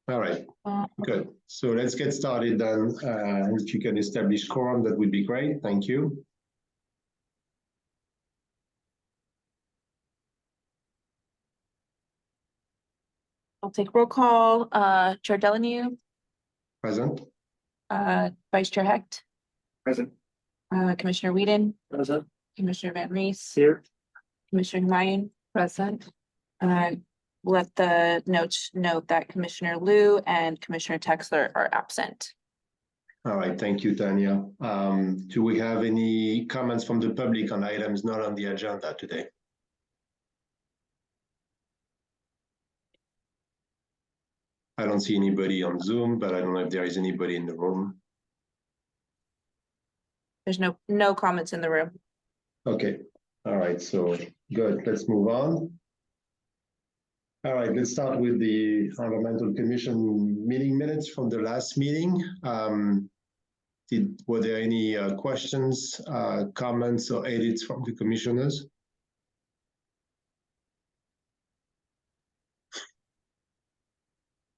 All right, good. So let's get started then. If you can establish quorum, that would be great. Thank you. I'll take roll call. Chair Delanu. Present. Vice Chair Hecht. Present. Commissioner Whedon. Present. Commissioner Van Rees. Here. Commissioner Mayen. Present. Let the notes note that Commissioner Liu and Commissioner Texler are absent. All right, thank you, Tanya. Do we have any comments from the public on items not on the agenda today? I don't see anybody on Zoom, but I don't know if there is anybody in the room. There's no comments in the room. Okay, all right, so good, let's move on. All right, let's start with the Environmental Commission meeting minutes from the last meeting. Were there any questions, comments, or edits from the commissioners?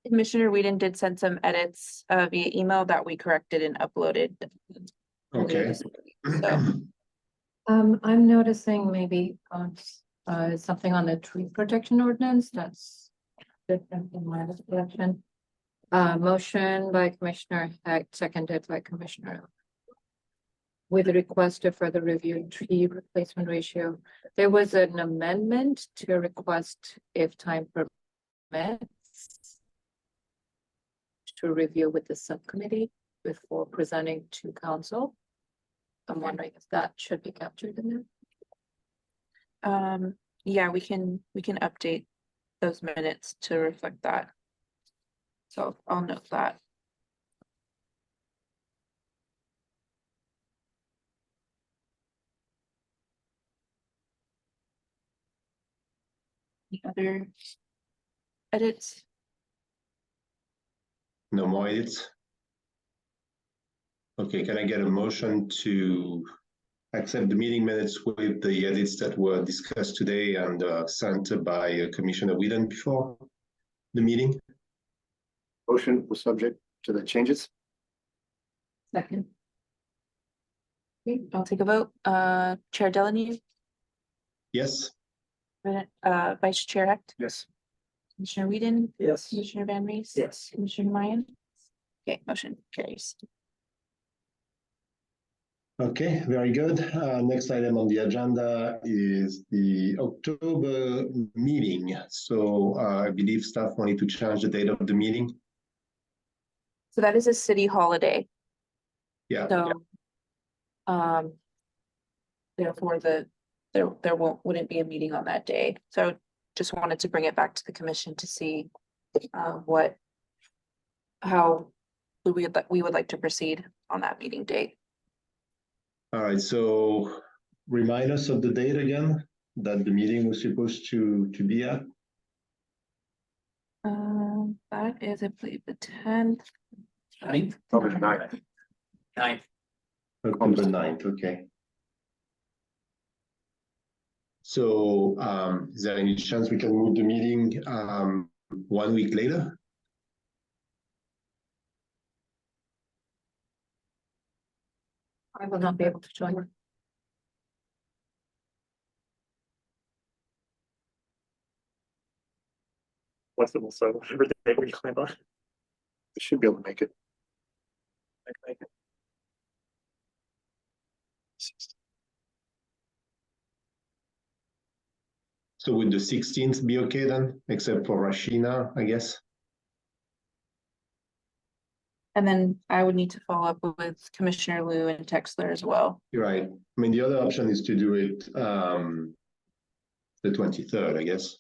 Commissioner Whedon did send some edits via email that we corrected and uploaded. Okay. So I'm noticing maybe something on the tree protection ordinance that's different in my recollection. Motion by Commissioner Hecht, seconded by Commissioner. With a request to further review tree replacement ratio. There was an amendment to a request, if time permits, to review with the subcommittee before presenting to council. I'm wondering if that should be captured in there. yeah, we can update those minutes to reflect that. So I'll note that. Any other edits? No more edits? Okay, can I get a motion to accept the meeting minutes with the edits that were discussed today and sent by Commissioner Whedon before the meeting? Motion was subject to the changes. Second. Okay, I'll take a vote. Chair Delanu. Yes? Vice Chair Hecht. Yes. Commissioner Whedon. Yes. Commissioner Van Rees. Yes. Commissioner Mayen. Okay, motion carries. Okay, very good. Next item on the agenda is the October meeting. So I believe staff wanted to change the date of the meeting. So that is a city holiday. Yeah. So, therefore there wouldn't be a meeting on that day. So just wanted to bring it back to the commission to see how we would like to proceed on that meeting date. All right, so remind us of the date again that the meeting was supposed to be at. That is, I believe, the 10th. 9th. October 9th. 9th. October 9th, okay. So is there any chance we can move the meeting 1 week later? I will not be able to join. Flexible, so whatever day we plan on. We should be able to make it. I can make it. So would the 16th be okay then, except for Rashina, I guess? And then I would need to follow up with Commissioner Liu and Texler as well. You're right. I mean, the other option is to do it the 23rd, I guess.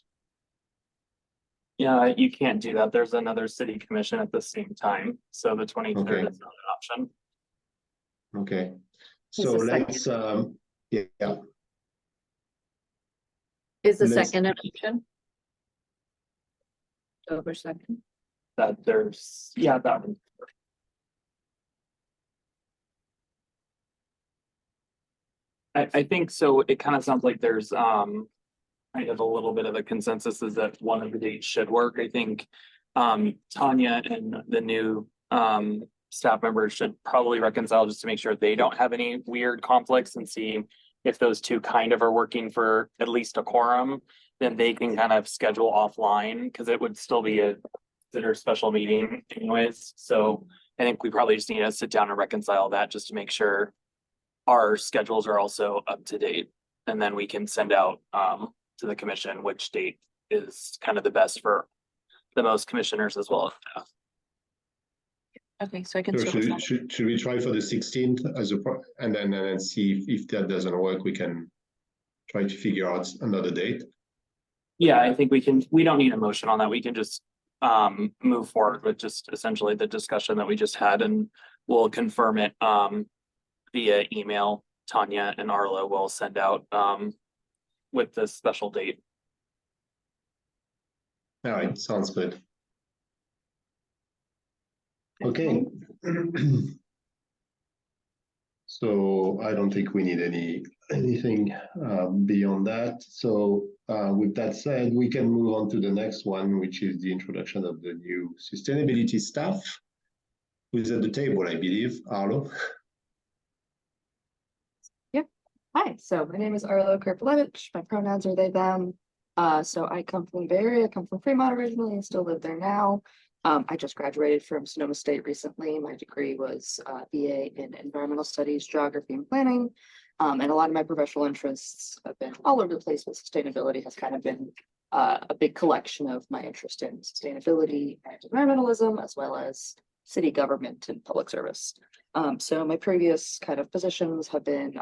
Yeah, you can't do that. There's another city commission at the same time. So the 23rd Okay. is not an option. Okay. Is So the let's, yeah. Is the Let's- second an option? October 2nd. That there's, yeah, that one. I think so. It kind of sounds like there's kind of a little bit of a consensus is that one of the dates should work. I think Tanya and the new staff members should probably reconcile just to make sure they don't have any weird conflicts and see if those two kind of are working for at least a quorum, then they can kind of schedule offline because it would still be a considered special meeting anyways. So I think we probably just need to sit down and reconcile that just to make sure our schedules are also up to date. And then we can send out to the commission which date is kind of the best for the most commissioners as well as staff. Okay, so I can. So circle should we try for the 16th as a, and then see if that doesn't work, we can try to figure out another date. Yeah, I think we don't need a motion on that. We can just move forward with just essentially the discussion that we just had, and we'll confirm it via email. Tanya and Arlo will send out with the special date. All right, sounds good. Okay. So I don't think we need anything beyond that. So with that said, we can move on to the next one, which is the introduction of the new sustainability staff, who's at the table, I believe. Arlo. Hi, so my name is Arlo Kirpelevich. My pronouns are they, them. So I come from the Bay Area, I come from Fremont originally and still live there now. I just graduated from Sonoma State recently. My degree was BA in Environmental Studies, Geography and Planning. And a lot of my professional interests have been all over the place, but sustainability has kind of been a big collection of my interest in sustainability and environmentalism, as well as city government and public service. So my previous kind of positions have been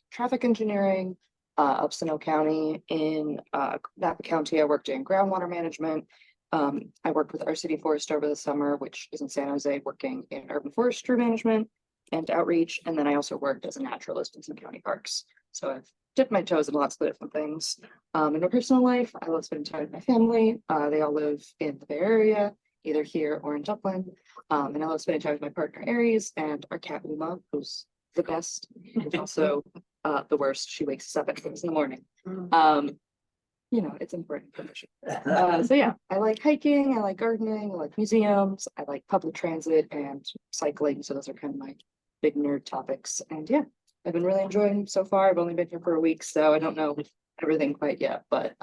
traffic engineering, up Sonoma County. In Napa County, I worked in groundwater management. I worked with our city forest over the summer, which is in San Jose, working in urban forestry management and outreach. And then I also worked as a naturalist in some county parks. So I've dipped my toes in lots of different things. In my personal life, I love spending time with my family. They all live in the Bay Area, either here or in Dublin. And I love spending time with my partner Aries and our cat Uma, who's the best, and also the worst. She wakes us up at 6 in the morning. You know, it's important information. So yeah, I like hiking, I like gardening, I like museums, I like public transit and cycling. So those are kind of my big nerd topics. And yeah, I've been really enjoying so far. I've only been here for a week, so I don't know everything quite yet, but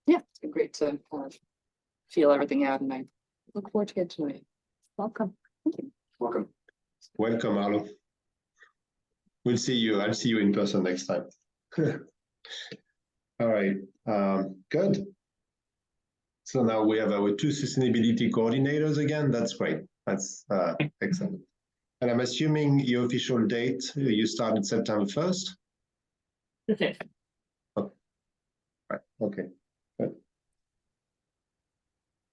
yeah, it's been great to kind of feel everything out, and I look forward to getting to know you. Welcome. Thank you. Welcome. Welcome, Arlo. We'll see you. I'll see you in person next time. All right, good. So now we have our two sustainability coordinators again. That's great. That's excellent. And I'm assuming your official date, you started September 1st? Okay. Right. Okay, good.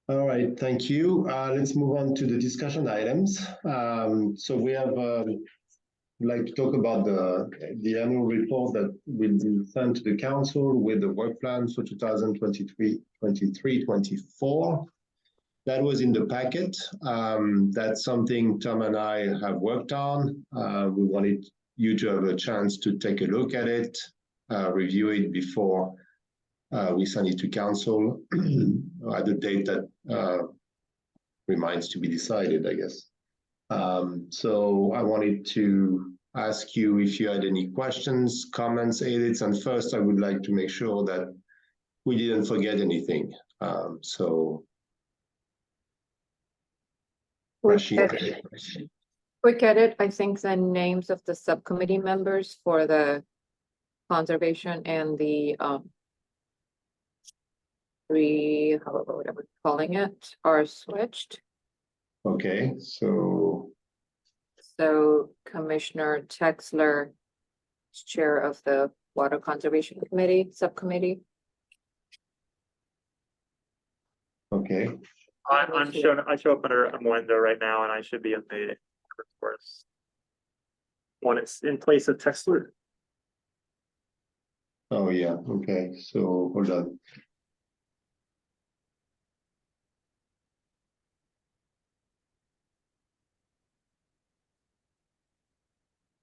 All right, thank you. Let's move on to the discussion items. So we have like to talk about the annual report that will be sent to the council with the work plan for 2023-24. That was in the packet. That's something Tom and I have worked on. We wanted you to have a chance to take a look at it, review it before we send it to council at the date that remains to be decided, I guess. So I wanted to ask you if you had any questions, comments, edits, and first I would like to make sure that we didn't forget anything. So Rashid. Quick edit, I think the names of the subcommittee members for the conservation and the however, whatever we're calling it, are switched. Okay, so Commissioner Texler is chair of the Water Conservation Committee, subcommittee. okay, I show up under Amwenda right now, and I should be in the course when it's in place of Texler. oh yeah, okay, so hold on.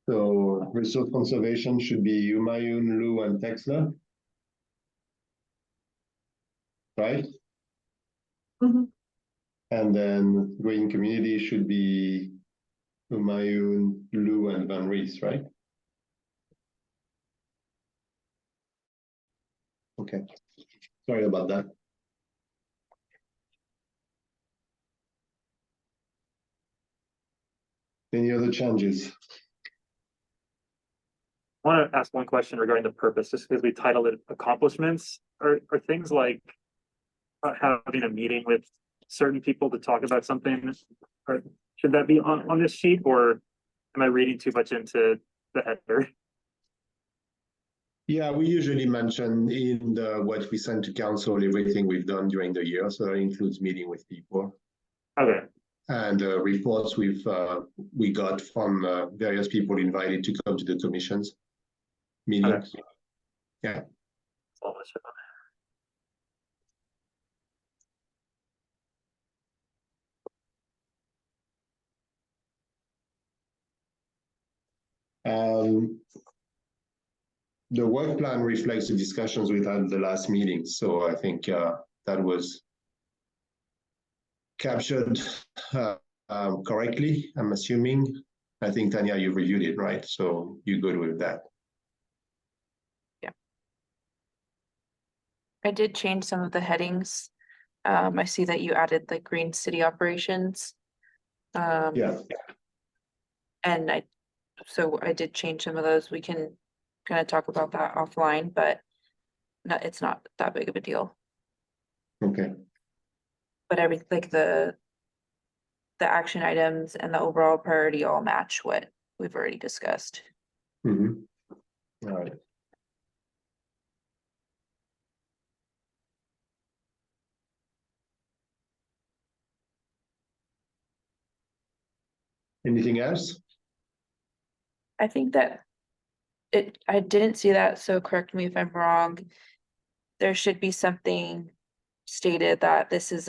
So resource conservation should be Humayun, Lou, and Texler. right? Mhm. And then green community should be Humayun, Lou, and Van Rees, right? Okay, sorry about that. Any other changes? I want to ask one question regarding the purpose, just because we titled it accomplishments. Are things like having a meeting with certain people to talk about something, or should that be on this sheet, or am I reading too much into the header? Yeah, we usually mention in what we send to council everything we've done during the year, so that includes meeting with people Okay, and reports we got from various people invited to come to the commission's meetings. Yeah. that's all I should know. The work plan reflects the discussions we had at the last meeting, so I think that was captured correctly, I'm assuming. I think, Tanya, you reviewed it, right? So you're good with that. I did change some of the headings. I see that you added the green city operations. Yeah. And so I did change some of those. We can kind of talk about that offline, but it's not that big of a deal. Okay. But like the action items and the overall priority all match what we've already discussed. Mm-hmm. All right. Anything else? I think that I didn't see that, so correct me if I'm wrong. There should be something stated that this is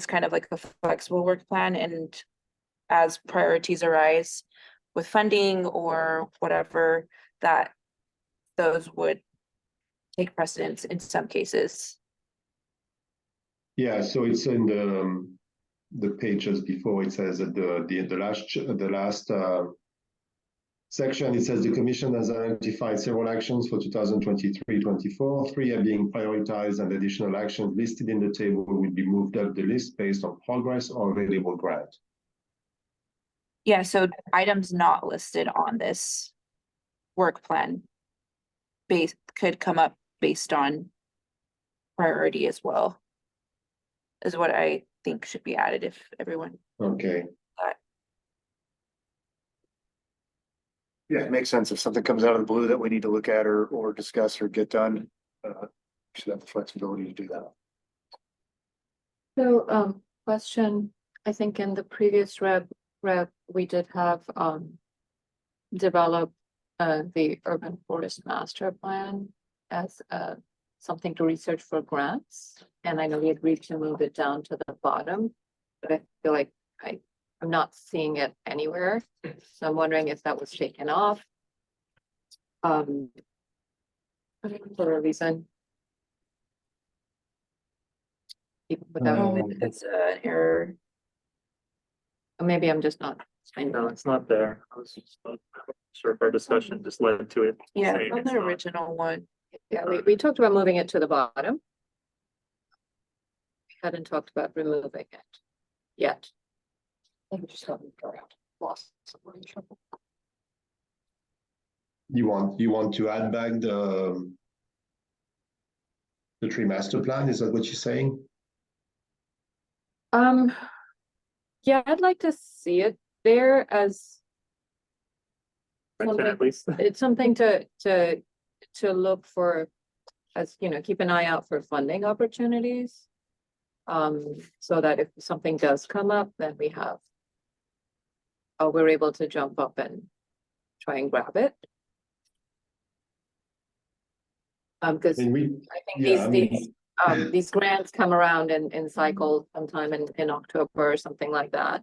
kind of like a flexible work plan, and as priorities arise with funding or whatever, that those would take precedence in some cases. Yeah, so it's in the pages before. It says that the last section, it says the commission has identified several actions for 2023-24. 3 are being prioritized, and additional actions listed in the table will be moved up the list based on progress or available grant. Yeah, so items not listed on this work plan could come up based on priority as well, is what I think should be added if everyone. Okay. Yeah, it makes sense. If something comes out of the blue that we need to look at or discuss or get done, we should have the flexibility to do that. So, question, I think in the previous rep, we did have, develop, the urban forest master plan as, something to research for grants. And I know we agreed to move it down to the bottom, but I feel like I'm not seeing it anywhere. So I'm wondering if that was taken off. For a reason. Even without, It's an error. or maybe I'm just not. No, it's not there. I was just not sure if our discussion just led to it. Yeah, saying on it's the not. original one. Yeah, we talked about moving it to the bottom. We hadn't talked about removing it yet. I think we just haven't lost somewhere in trouble. You want to add back the tree master plan? Is that what you're saying? Yeah, I'd like to see it there as Mention something, at least. it's something to look for, as, you know, keep an eye out for funding opportunities. So that if something does come up, then we're able to jump up and try and grab it. Because I mean, I think yeah, I mean- these grants come around in cycle sometime in October or something like that.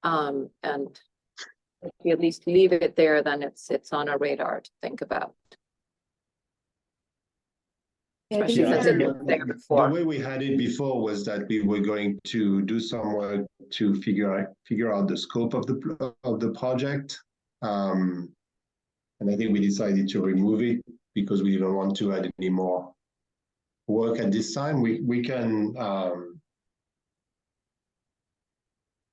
And if you at least leave it there, then it's on our radar to think about. Yeah, I think especially Yeah, I since think it was there the before. way we had it before was that we were going to do some work to figure out the scope of the project. And I think we decided to remove it because we didn't want to add any more work at this time. We can, I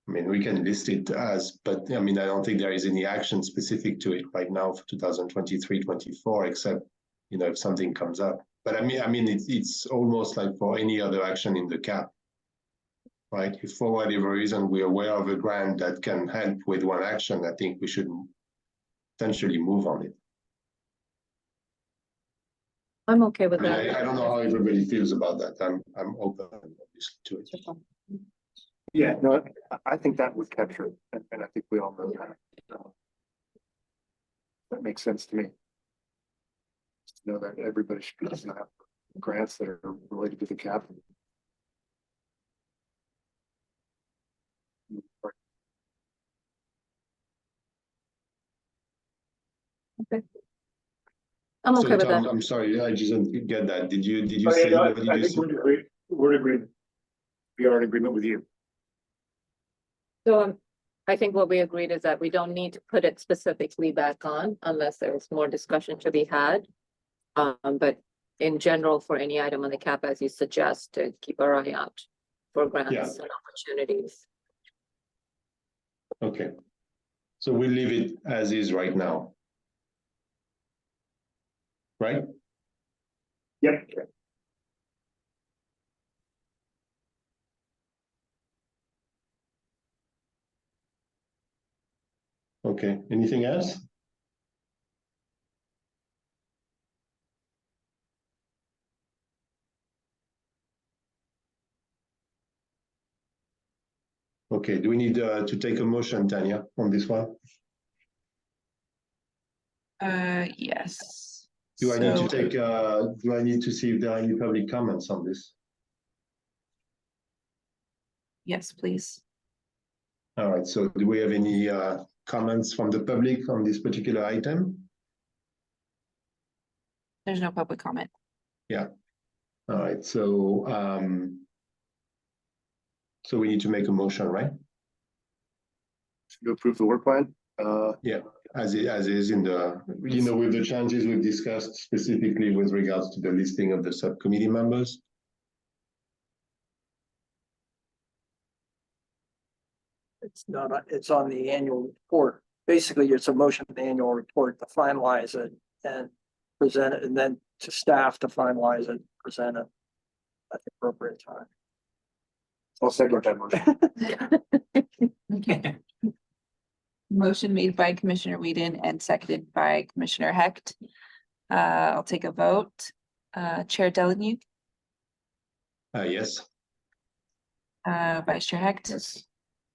mean, we can list it as, but I mean, I don't think there is any action specific to it right now for 2023-24, except, you know, if something comes up. But I mean, it's almost like for any other action in the cap, right? If for whatever reason we're aware of a grant that can help with one action, I think we should potentially move on it. I'm okay with I mean, that. I don't know how everybody feels about that. I'm open obviously to it. Yeah, no, I think that would capture it, and I think we all know that. That makes sense to me. Just to know that everybody should be listening to have grants that are related to the cap. I'm So okay with Tom, that. I'm sorry, I just didn't get that. Did you Oh, yeah, say, no, what did I you think say? we're in agreement. We are in agreement with you. So I think what we agreed is that we don't need to put it specifically back on unless there's more discussion to be had. But in general, for any item on the cap, as you suggest, to keep our eye out for grants and opportunities. Okay. So we leave it as is right now. Right? Yep. Okay, anything else? Okay, do we need to take a motion, Tanya, on this one? Yes. Do I need to So- take, do I need to see if there are any public comments on this? Yes, please. All right, so do we have any comments from the public on this particular item? There's no public comment. All right, so so we need to make a motion, right? To approve the work plan. As is in the, you know, with the changes we've discussed specifically with regards to the listing of the subcommittee members. It's not, it's on the annual report. Basically, it's a motion of the annual report to finalize it and present it, and then to staff to finalize it, present it at the appropriate time. I'll second that motion. Okay. Motion made by Commissioner Whedon and seconded by Commissioner Hecht. I'll take a vote. Chair Delany, Yes. Vice Chair Hecht.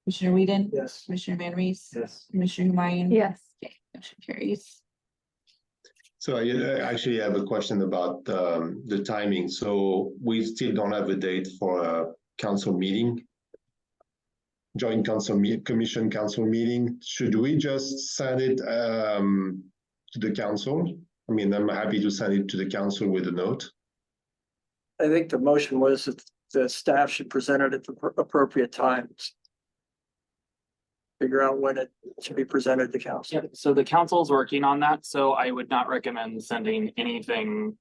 Commissioner Whedon. Yes. Commissioner Van Rees. Yes. Commissioner Humayun. Yes. Okay, motion carries. So I actually have a question about the timing. So we still don't have a date for a council meeting. Joint council commission council meeting. Should we just send it to the council? I mean, I'm happy to send it to the council with a note. I think the motion was that the staff should present it at the appropriate times. Figure out when it should be presented to council. Yep, so the council's working on that, so I would not recommend sending anything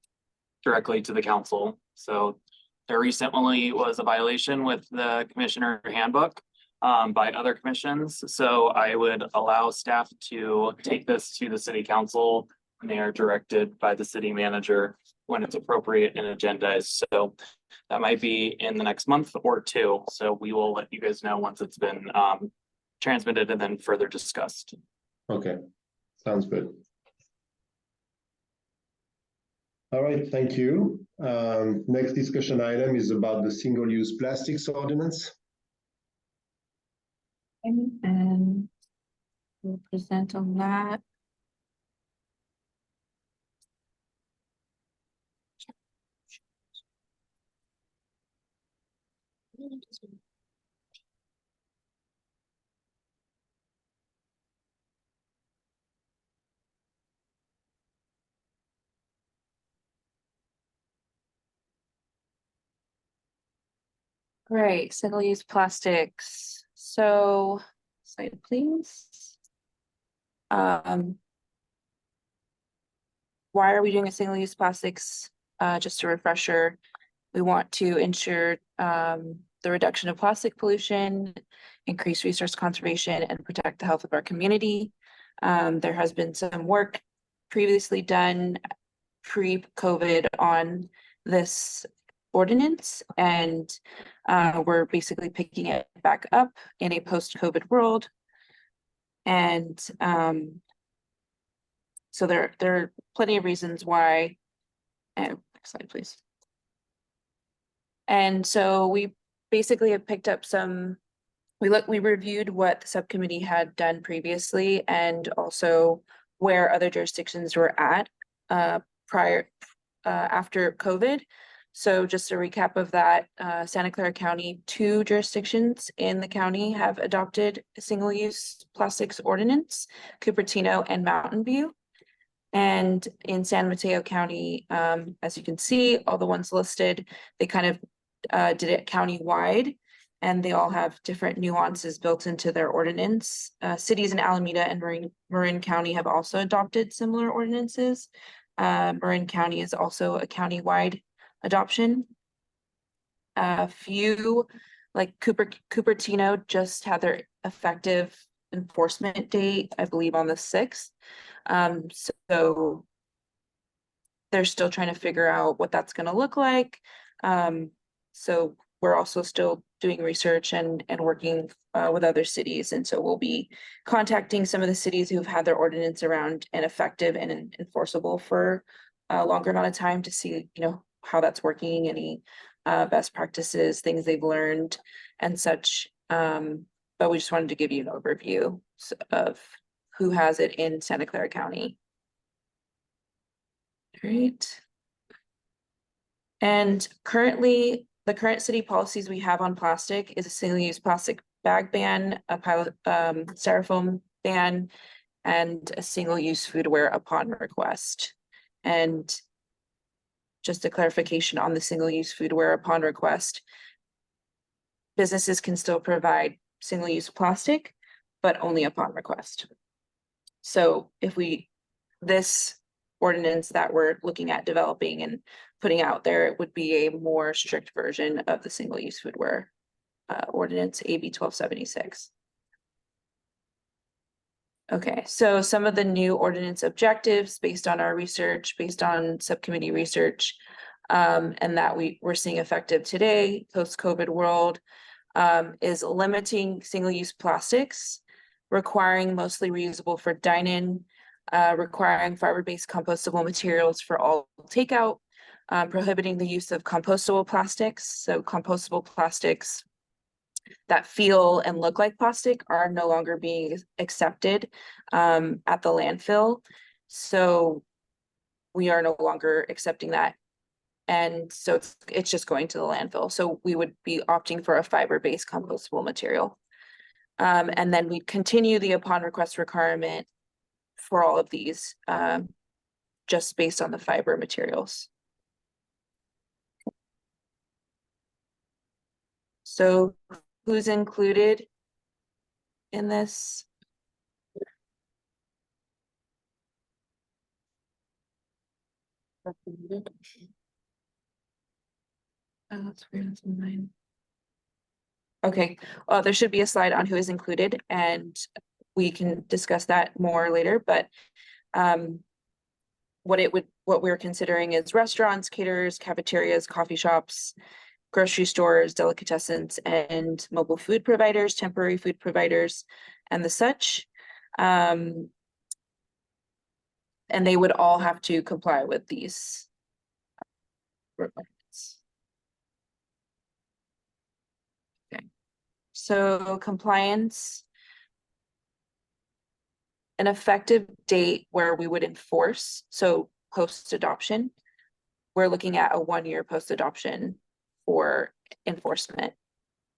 directly to the council. So there recently was a violation with the commissioner handbook by other commissions. So I would allow staff to take this to the city council when they are directed by the city manager when it's appropriate and agendized. So that might be in the next month or two. So we will let you guys know once it's been transmitted and then further discussed. Okay, sounds good. All right, thank you. Next discussion item is about the single-use plastics ordinance. And we'll present on that. Right, single-use plastics. So, slide please. Why are we doing a single-use plastics? Just a refresher. We want to ensure the reduction of plastic pollution, increase resource conservation, and protect the health of our community. There has been some work previously done pre-COVID on this ordinance, and we're basically picking it back up in a post-COVID world. And so there are plenty of reasons why. And next slide, please. And so we basically have picked up some, we reviewed what the subcommittee had done previously and also where other jurisdictions were at after COVID. So just a recap of that, Santa Clara County, 2 jurisdictions in the county have adopted a single-use plastics ordinance, Cupertino and Mountain View. And in San Mateo County, as you can see, all the ones listed, they kind of did it countywide, and they all have different nuances built into their ordinance. Cities in Alameda and Marin County have also adopted similar ordinances. Marin County is also a countywide adoption. A few, like Cupertino, just had their effective enforcement date, I believe, on the 6th. So they're still trying to figure out what that's going to look like. So we're also still doing research and working with other cities. And so we'll be contacting some of the cities who've had their ordinance around and effective and enforceable for a longer amount of time to see, how that's working, any best practices, things they've learned and such. But we just wanted to give you an overview of who has it in Santa Clara County. Great. And currently, the current city policies we have on plastic is a single-use plastic bag ban, a pilot styrofoam ban, and a single-use foodware upon request. And just a clarification on the single-use foodware upon request, businesses can still provide single-use plastic, but only upon request. So if this ordinance that we're looking at developing and putting out there, it would be a more strict version of the single-use foodware ordinance, AB 1276. Okay, so some of the new ordinance objectives based on our research, based on subcommittee research, and that we're seeing effective today, post-COVID world, is limiting single-use plastics, requiring mostly reusable for dine-in, requiring fiber-based compostable materials for all takeout, prohibiting the use of compostable plastics. So compostable plastics that feel and look like plastic are no longer being accepted at the landfill. So we are no longer accepting that. And so it's just going to the landfill. So we would be opting for a fiber-based compostable material. And then we continue the upon request requirement for all of these, just based on the fiber materials. So who's included in this? Oh, that's weird. That's mine. Okay, well, there should be a slide on who is included, and we can discuss that more later, but what we're considering is restaurants, caterers, cafeterias, coffee shops, grocery stores, delicatessens, and mobile food providers, temporary food providers, and the such. And they would all have to comply with these requirements. Okay, so compliance. An effective date where we would enforce, so post-adoption, we're looking at a 1-year post-adoption for enforcement.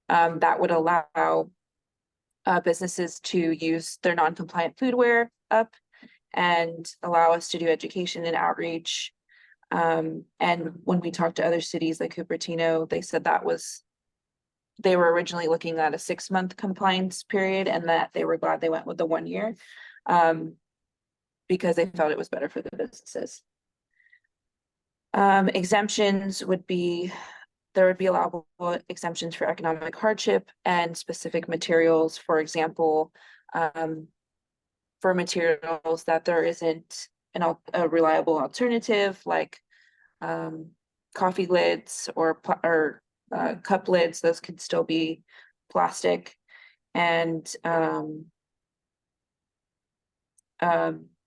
That would allow businesses to use their non-compliant foodware up and allow us to do education and outreach. And when we talked to other cities like Cupertino, they said that was they were originally looking at a 6-month compliance period and that they were glad they went with the 1 year. Because they felt it was better for the businesses. Exemptions would be, there would be allowable exemptions for economic hardship and specific materials, for example, for materials that there isn't a reliable alternative like coffee lids or cup lids, those could still be plastic. And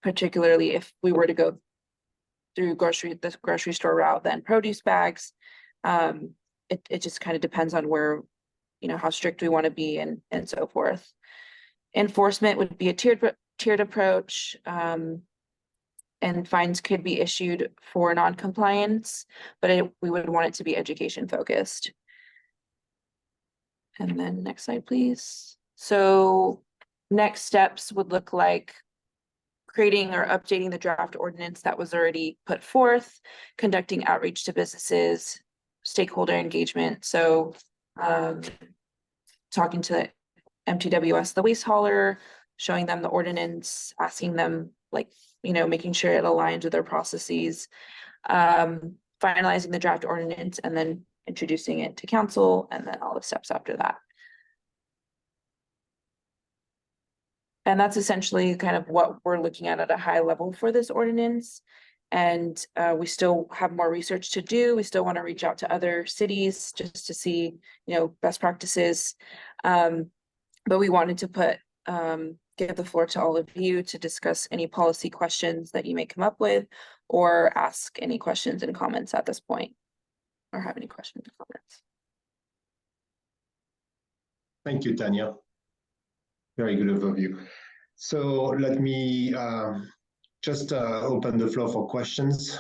particularly if we were to go through the grocery store route, then produce bags. It just kind of depends on where, how strict we want to be and so forth. Enforcement would be a tiered approach. And fines could be issued for non-compliance, but we would want it to be education focused. And then next slide, please. So next steps would look like creating or updating the draft ordinance that was already put forth, conducting outreach to businesses, stakeholder engagement. So talking to MTWS, the waste hauler, showing them the ordinance, asking them making sure it aligns with their processes, finalizing the draft ordinance, and then introducing it to council, and then all the steps after that. And that's essentially kind of what we're looking at a high level for this ordinance. And we still have more research to do. We still want to reach out to other cities just to see, best practices. But we wanted to give the floor to all of you to discuss any policy questions that you may come up with, or ask any questions and comments at this point, or have any questions or comments. Thank you, Tanya. Very good overview. So let me just open the floor for questions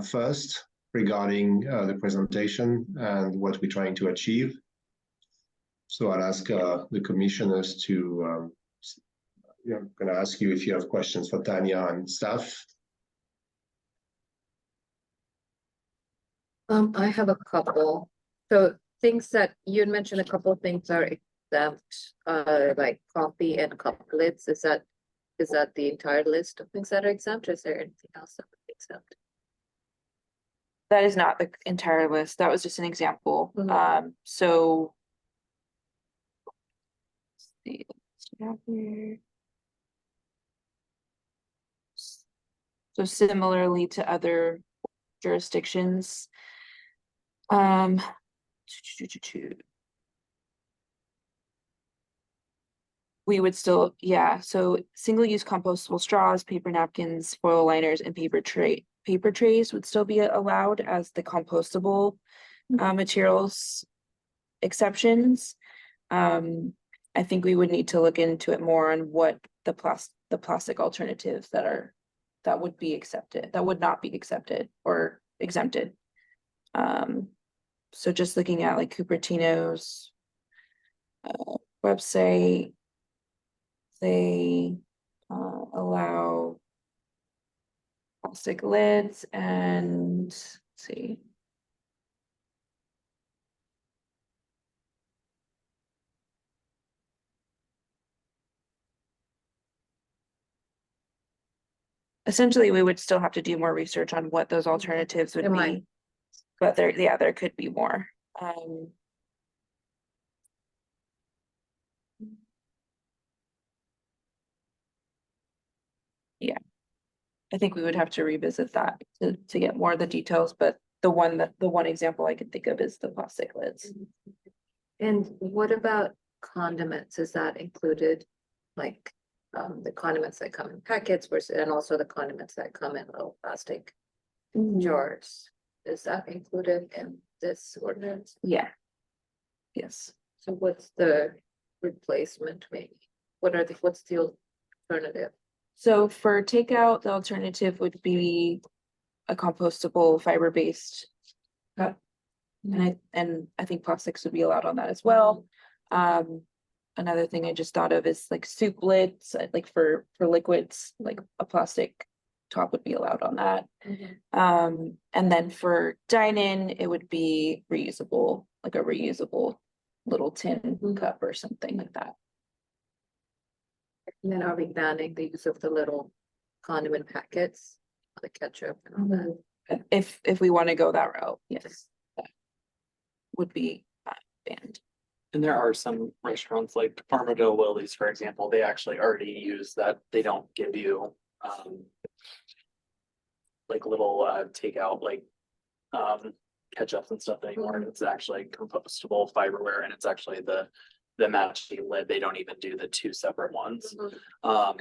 first regarding the presentation and what we're trying to achieve. So I'll ask the commissioners to, I'm going to ask you if you have questions for Tanya and staff. I have a couple. So things that you had mentioned, a couple of things are exempt, like coffee and cup lids. Is that the entire list of things that are exempt, or is there anything else that would be exempt? That is not the entire list. That was just an example. Mhm. So let's see, let's get out here. So similarly to other jurisdictions, we would still, so single-use compostable straws, paper napkins, foil liners, and paper trays would still be allowed as the compostable materials exceptions. I think we would need to look into it more on what the plastic alternatives that would be accepted, that would not be accepted or exempted. So just looking at like Cupertino's website, they allow plastic lids and let's see. Essentially, we would still have to do more research on what those alternatives would There be. might. But there could be more. Yeah, I think we would have to revisit that to get more of the details, but the one example I can think of is the plastic lids. And what about condiments? Is that included? Like the condiments that come in packets versus, and also the condiments that come in little plastic jars. Is that included in this ordinance? Yeah. Yes. So what's the replacement maybe? What's the alternative? So for takeout, the alternative would be a compostable fiber-based cup. And I think plastics would be allowed on that as well. Another thing I just thought of is like soup lids, like for liquids, like a plastic top would be allowed on that. And then for dine-in, it would be reusable, like a reusable little tin cup or something like that. And then are we banning the use of the little condiment packets, the ketchup and all that? If we want to go that route, yes. That would be banned. And there are some restaurants like Armadillo Willie's, for example, they actually already use that. They don't give you, like little, takeout, like, ketchups and stuff anymore. And it's actually compostable fiberware and it's actually the matching lid. They don't even do the two separate ones.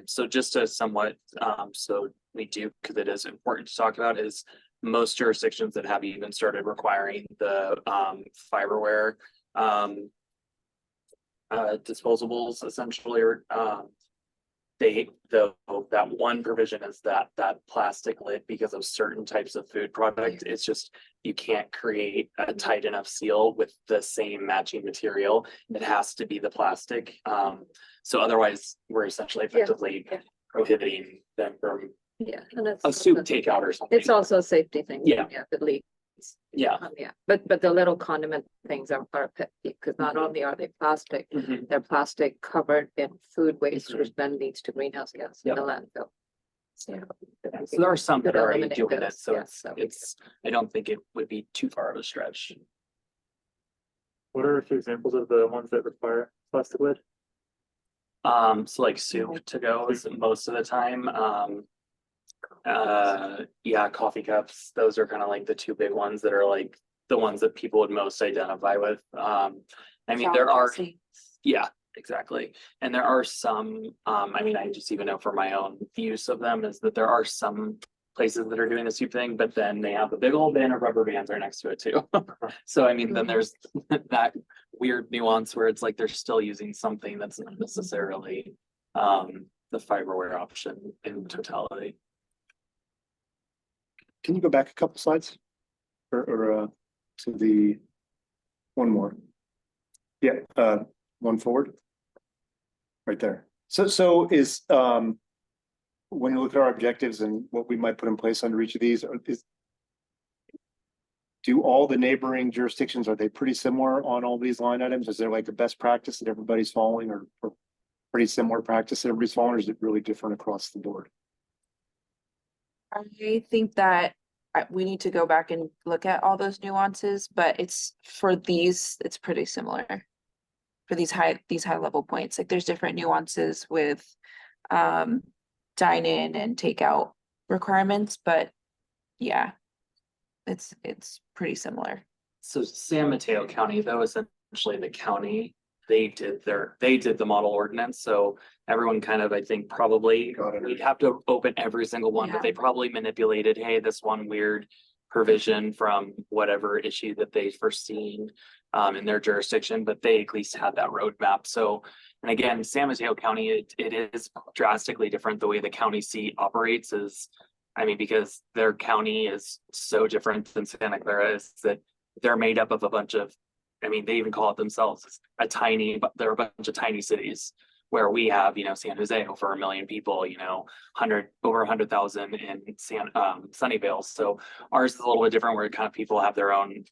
So just to somewhat, so we do, because it is important to talk about, is most jurisdictions that have even started requiring the fiberware disposables essentially, or that one provision is that plastic lid, because of certain types of food product, it's just, you can't create a tight enough seal with the same matching material. It has to be the plastic. So otherwise, we're essentially effectively yeah. prohibiting them from Yeah. And it's a soup also- takeout or something. It's also a safety thing. Yeah. Yeah, the leaks. Yeah. Yeah, but the little condiment things are a pet peeve, because not Mhm. only are they plastic, Mhm. they're plastic covered in food waste, which then leads to greenhouse gas in Yep. the landfill. So. So there are some that Could are already eliminate doing it, those, so yeah, it's, so we it's, I don't think it would be too far of a stretch. What are a few examples of the ones that require plastic lid? So like soup to go is most of the time, yeah, coffee cups, those are kind of like the two big ones that are like the ones that people would most identify with. I mean, there are, yeah, exactly. And there are some, I mean, I just even know for my own use of them is that there are some places that are doing the soup thing, but then they have a big old bin of rubber bands right next to it too. So I mean, then there's that weird nuance where it's like they're still using something that's not necessarily the fiberware option in totality. Can you go back a couple slides? Or to the one more? Yeah, one forward. Right there. So is when you look at our objectives and what we might put in place under each of these, do all the neighboring jurisdictions, are they pretty similar on all these line items? Is there like a best practice that everybody's following, or pretty similar practice that everybody's following, or is it really different across the board? I think that we need to go back and look at all those nuances, but it's for these, it's pretty similar. For these high level points, like there's different nuances with dine-in and takeout requirements, but yeah, it's pretty similar. So San Mateo County, that was essentially the county, they did the model ordinance, so everyone kind of, I think, probably, Got it. we'd have to open every single one, Yeah. but they probably manipulated, hey, this one weird provision from whatever issue that they foreseen in their jurisdiction, but they at least had that roadmap. So, and again, San Mateo County, it is drastically different. The way the county seat operates is, I mean, because their county is so different than Santa Clara, is that they're made up of a bunch of, I mean, they even call it themselves but they're a bunch of tiny cities where we have, San Jose over 1 million people, over 100,000 in Sunnyvale. So ours is a little bit different where kind of people have their own,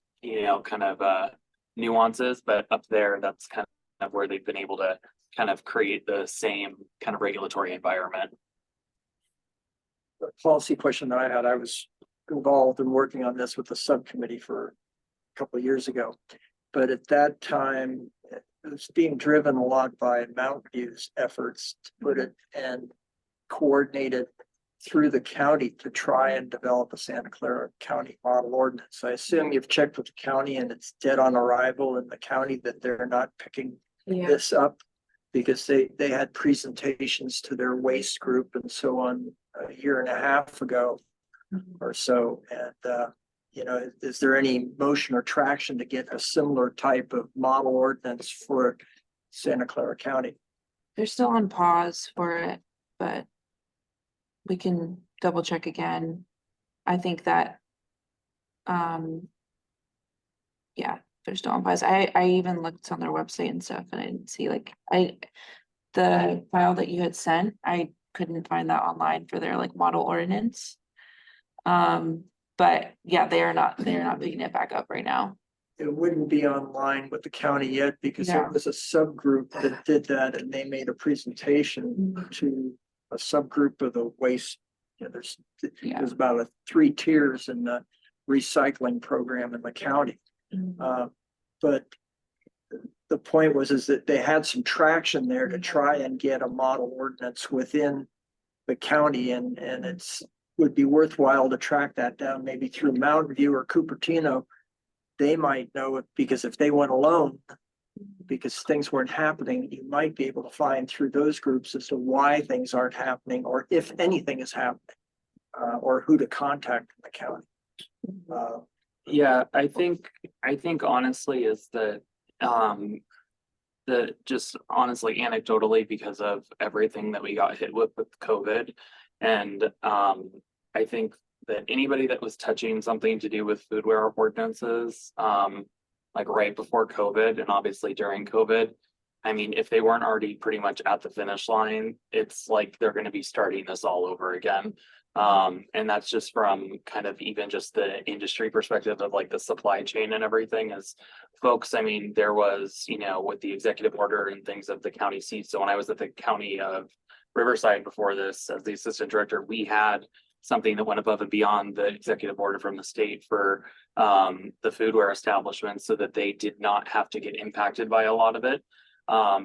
kind of nuances, but up there, that's kind of where they've been able to kind of create the same kind of regulatory environment. The policy question that I had, I was involved in working on this with the subcommittee for a couple of years ago. But at that time, it was being driven a lot by Mountain View's efforts to put it and coordinate it through the county to try and develop a Santa Clara County model ordinance. I assume you've checked with the county and it's dead on arrival in the county that they're not picking Yeah. this up, because they had presentations to their waste group and so on a year and a half ago or so. And, is there any motion or traction to get a similar type of model ordinance for Santa Clara County? They're still on pause for it, but we can double check again. I think that yeah, they're still on pause. I even looked on their website and stuff and I didn't see the file that you had sent, I couldn't find that online for their model ordinance. But yeah, they are not picking it back up right now. it wouldn't be online with the county yet because Yeah. it was a subgroup that did that and they made a presentation to a subgroup of the waste. You know, Yeah. there's about 3 tiers in the recycling program in the county. But the point is that they had some traction there to try and get a model ordinance within the county and would be worthwhile to track that down maybe through Mountain View or Cupertino. They might know it because if they went alone, because things weren't happening, you might be able to find through those groups as to why things aren't happening or if anything is happening, or who to contact in the county. Yeah, I think honestly is that, just honestly anecdotally because of everything that we got hit with COVID. And, I think that anybody that was touching something to do with foodware ordinances, like right before COVID and obviously during COVID, I mean, if they weren't already pretty much at the finish line, it's like they're gonna be starting this all over again. And that's just from kind of even just the industry perspective of like the supply chain and everything is folks, I mean, there was, you know, with the executive order and things of the county seats. So when I was at the county of Riverside before this, as the assistant director, we had something that went above and beyond the executive order from the state for the foodware establishments so that they did not have to get impacted by a lot of it.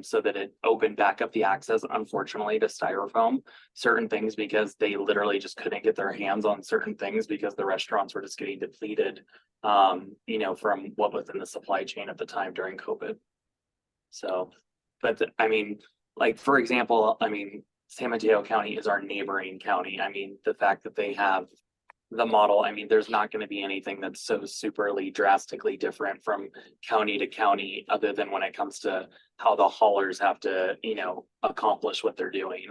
So that it opened back up the access, unfortunately, to styrofoam, certain things because they literally just couldn't get their hands on certain things because the restaurants were just getting depleted, you know, from what was in the supply chain at the time during COVID. So, but I mean, like, for example, I mean, San Mateo County is our neighboring county. I mean, the fact that they have the model, I mean, there's not going to be anything that's so superly drastically different from county to county, other than when it comes to how the haulers have to, you know, accomplish what they're doing.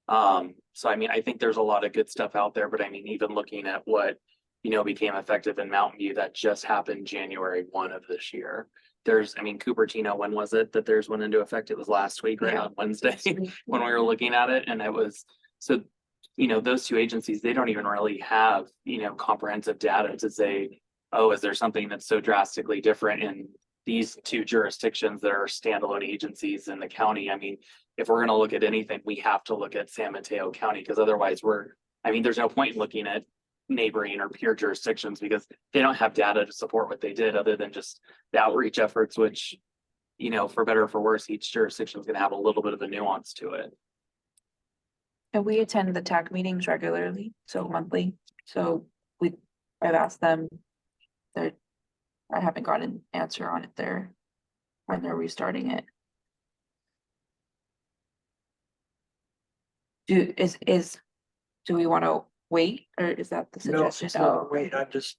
So I mean, I think there's a lot of good stuff out there, but I mean, even looking at what, you know, became effective in Mountain View, that just happened January 1 of this year. There's, I mean, Cupertino, when was it that theirs went into effect? It was last week, right, Yeah. on Wednesday, when we were looking at it, and it was, so, you know, those two agencies, they don't even really have, you know, comprehensive data to say, oh, is there something that's so drastically different in these two jurisdictions that are standalone agencies in the county? I mean, if we're gonna look at anything, we have to look at San Mateo County, because otherwise I mean, there's no point in looking at neighboring or peer jurisdictions because they don't have data to support what they did other than just the outreach efforts, which, you know, for better or for worse, each jurisdiction is gonna have a little bit of a nuance to it. And we attend the TAC meetings regularly, so monthly, so I've asked them. I haven't got an answer on it there. When they're restarting it. Do we want to wait, or is that the No, suggestion? it's not a wait. I'm just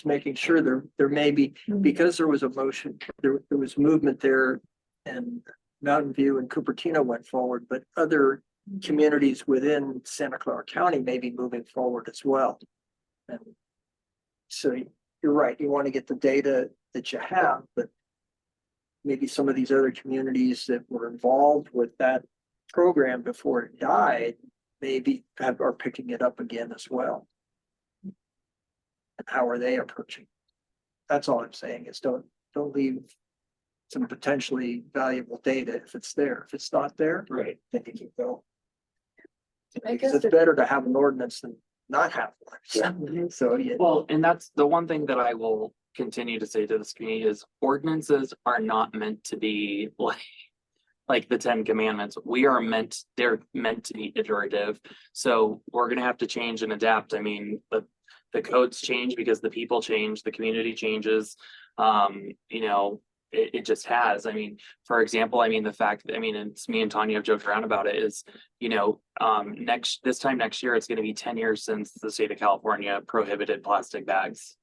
making sure there may be, because there was a motion, there was movement there. And Mountain View and Cupertino went forward, but other communities within Santa Clara County may be moving forward as well. And so you're right, you want to get the data that you have, but maybe some of these other communities that were involved with that program before it died, maybe are picking it up again as well. And how are they approaching? That's all I'm saying is don't leave some potentially valuable data if it's there. If it's not there, Right. then you keep going. I Because guess it's better to have an ordinance than not have one. So yeah. Well, and that's the one thing that I will continue to say to this community is ordinances are not meant to be like the 10 Commandments. They're meant to be iterative. So we're gonna have to change and adapt. I mean, the codes change because the people change, the community changes. You know, it just has. I mean, for example, I mean, the fact that, I mean, it's me and Tanya have joked around about it is, you know, this time next year, it's going to be 10 years since the state of California prohibited plastic bags.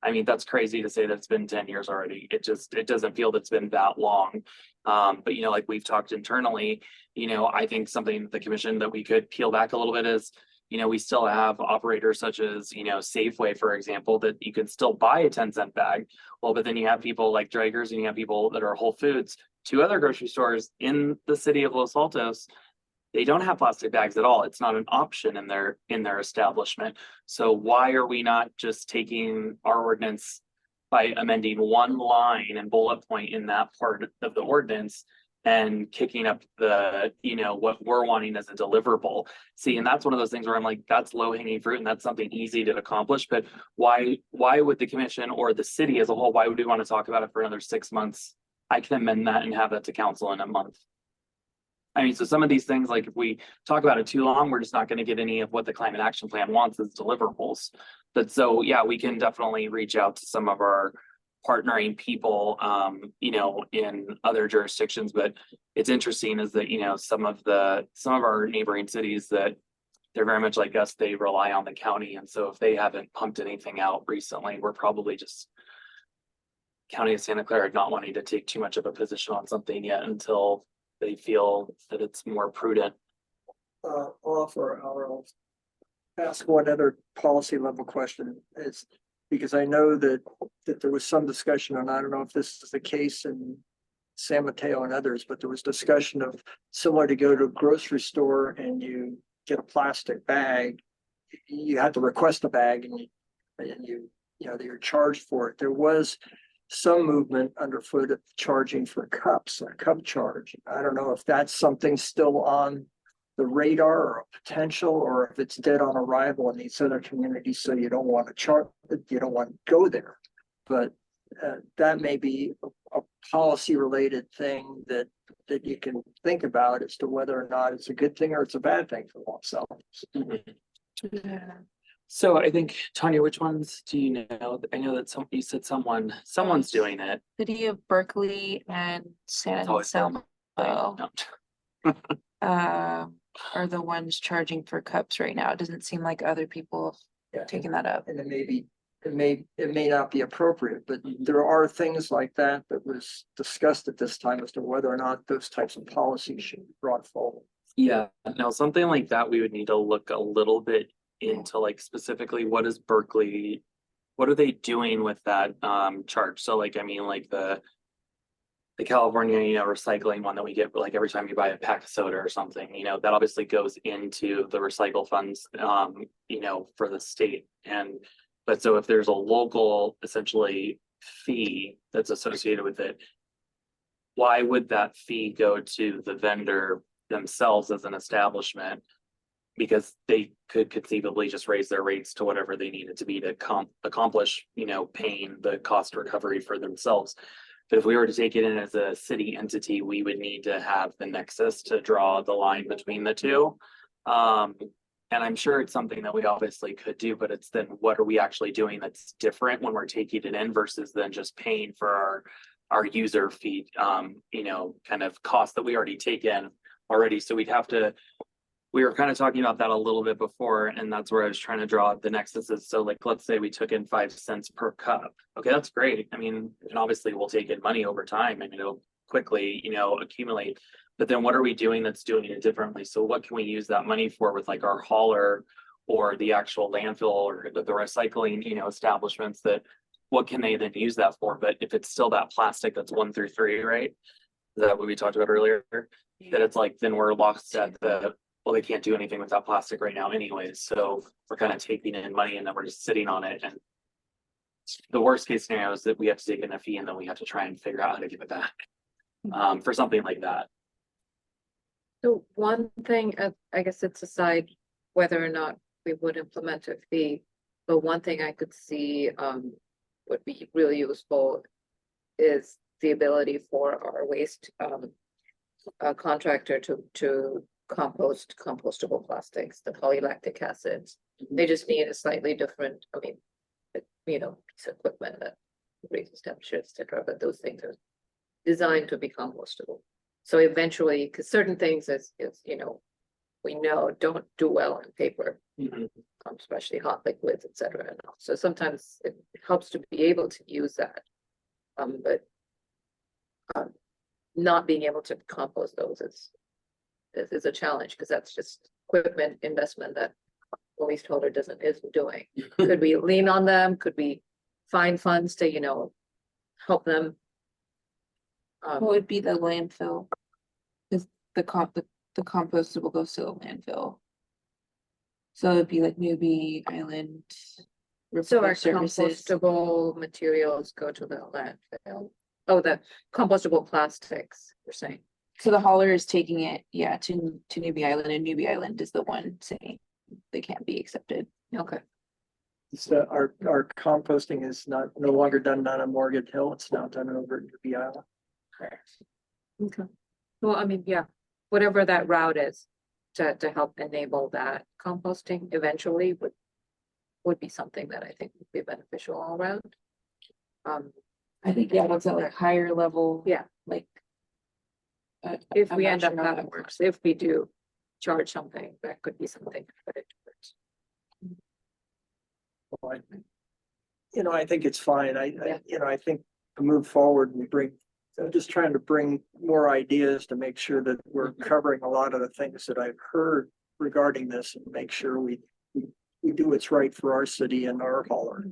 I mean, that's crazy to say that it's been 10 years already. It doesn't feel that it's been that long. But, you know, like we've talked internally, you know, I think something that the commission that we could peel back a little bit is, you know, we still have operators such as, you know, Safeway, for example, that you can still buy a 10-cent bag. Well, but then you have people like Draeger's and you have people that are Whole Foods, 2 other grocery stores in the city of Los Altos. They don't have plastic bags at all. It's not an option in their establishment. So why are we not just taking our ordinance by amending one line and bullet point in that part of the ordinance and kicking up the, you know, what we're wanting as a deliverable. See, and that's one of those things where I'm like, that's low hanging fruit and that's something easy to accomplish, but why would the commission or the city as a whole, why would we want to talk about it for another 6 months? I can amend that and have that to council in a month. I mean, so some of these things, like if we talk about it too long, we're just not going to get any of what the climate action plan wants as deliverables. But so, yeah, we can definitely reach out to some of our partnering people, you know, in other jurisdictions. But it's interesting is that, you know, some of our neighboring cities that they're very much like us, they rely on the county. And so if they haven't pumped anything out recently, we're probably just County of Santa Clara not wanting to take too much of a position on something yet until they feel that it's more prudent. I'll ask one other policy level question is, because I know that there was some discussion, and I don't know if this is the case in San Mateo and others, but there was discussion of similar to go to a grocery store and you get a plastic bag, you have to request a bag and you know, you're charged for it. There was some movement underfoot of charging for cups, a cup charge. I don't know if that's something still on the radar or a potential, or if it's dead on arrival in these other communities, so you don't want to charge, you don't want to go there. But that may be a policy related thing that you can think about as to whether or not it's a good thing or it's a bad thing for themselves. So I think, Tanya, which ones do you know? I know that you said someone's doing it. City of Berkeley and San always Anselmo No. are the ones charging for cups right now. It doesn't seem like other people Yeah. have taken that up. And it may not be appropriate, but there are things like that was discussed at this time as to whether or not those types of policies should be brought forward. Yeah, no, something like that, we would need to look a little bit into, like, specifically what is Berkeley, what are they doing with that charge? So like, I mean, like the California, you know, recycling one that we get like every time you buy a pack of soda or something, you know, that obviously goes into the recycle funds, you know, for the state. But so if there's a local essentially fee that's associated with it, why would that fee go to the vendor themselves as an establishment? Because they could conceivably just raise their rates to whatever they need it to be to accomplish, you know, paying the cost recovery for themselves. But if we were to take it in as a city entity, we would need to have the nexus to draw the line between the two. And I'm sure it's something that we obviously could do, but it's then what are we actually doing that's different when we're taking it in versus then just paying for our user fee, you know, kind of cost that we already take in already. So we were kind of talking about that a little bit before, and that's where I was trying to draw the nexuses. So like, let's say we took in 5 cents per cup. Okay, that's great. I mean, and obviously we'll take in money over time and it'll quickly, you know, accumulate. But then what are we doing that's doing it differently? So what can we use that money for with like our hauler or the actual landfill or the recycling, you know, establishments, that what can they then use that for? But if it's still that plastic that's 1 through 3, right? Is that what we talked about earlier? That it's like, then we're lost at well, they can't do anything with that plastic right now anyways. So we're kind of taking in money and then we're just sitting on it. And the worst case scenario is that we have to take in a fee and then we have to try and figure out how to give it back for something like that. So one thing, I guess it's aside whether or not we would implement a fee, but one thing I could see would be really useful is the ability for our waste contractor to compost compostable plastics, the polylactic acids. They just need a slightly different, I mean, you know, piece of equipment that raises temperature, etc. But those things are designed to be compostable. So eventually, because certain things is you know, we know don't do well in paper, especially hot liquids, etc. And all. So sometimes it helps to be able to use that, but not being able to compost those is a challenge, because that's just equipment investment that the leaseholder isn't doing. Could we lean on them? Could we find funds to, you know, help them? What would be the landfill? Because the compostable goes to the landfill. So it'd be like Newbie Island. So our repair services. compostable materials go to the landfill. Oh, the compostable plastics, you're saying. So the hauler is taking it, yeah, to Newbie Island, and Newbie Island is the one saying they can't be accepted. Okay. So our composting is no longer done down on Morgan Hill. It's now done over at Newbie Island. Okay. Well, I mean, yeah, whatever that route is to help enable that composting eventually would be something that I think would be beneficial all around. I think, yeah, that's at like higher level. Yeah. Like. If I'm we not end up sure how that having, works. if we do charge something, that could be something to put it towards. Well, I think it's fine. Yeah. I think to move forward, I'm just trying to bring more ideas to make sure that we're covering a lot of the things that I've heard regarding this and make sure we do what's right for our city and our hauler.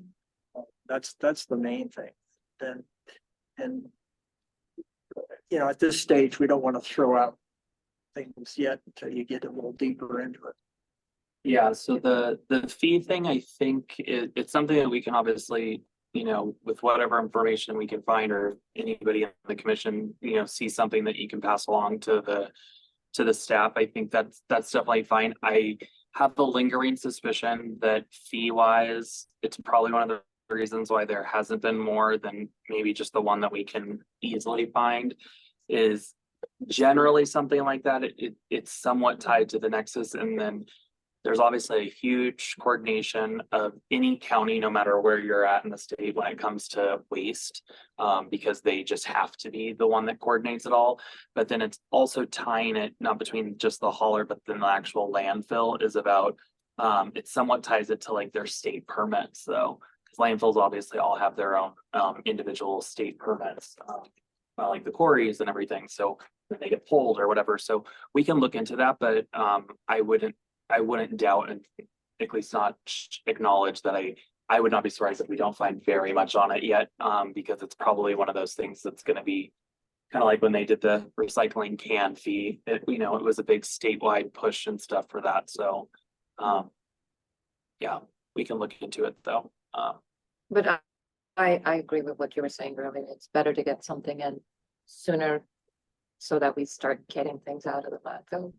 That's the main thing. And at this stage, we don't want to throw out things yet until you get a little deeper into it. Yeah, so the fee thing, I think it's something that we can obviously, with whatever information we can find, or anybody in the commission, see something that you can pass along to the staff. I think that's definitely fine. I have the lingering suspicion that fee wise, it's probably one of the reasons why there hasn't been more than maybe just the one that we can easily find, is generally something like that. It's somewhat tied to the nexus, and then there's obviously a huge coordination of any county, no matter where you're at in the state, when it comes to waste, because they just have to be the one that coordinates it all. But then it's also tying it not between just the hauler, but then the actual landfill is about, it somewhat ties it to like their state permits though. Because landfills obviously all have their own individual state permits, like the quarries and everything. So when they get pulled or whatever. So we can look into that, but I wouldn't doubt, and at least not acknowledge that I would not be surprised if we don't find very much on it yet, because it's probably one of those things that's going to be kind of like when they did the recycling can fee. It was a big statewide push and stuff for that. So, yeah, we can look into it though. But I agree with what you were saying earlier. It's better to get something in sooner so that we start getting things out of the landfill.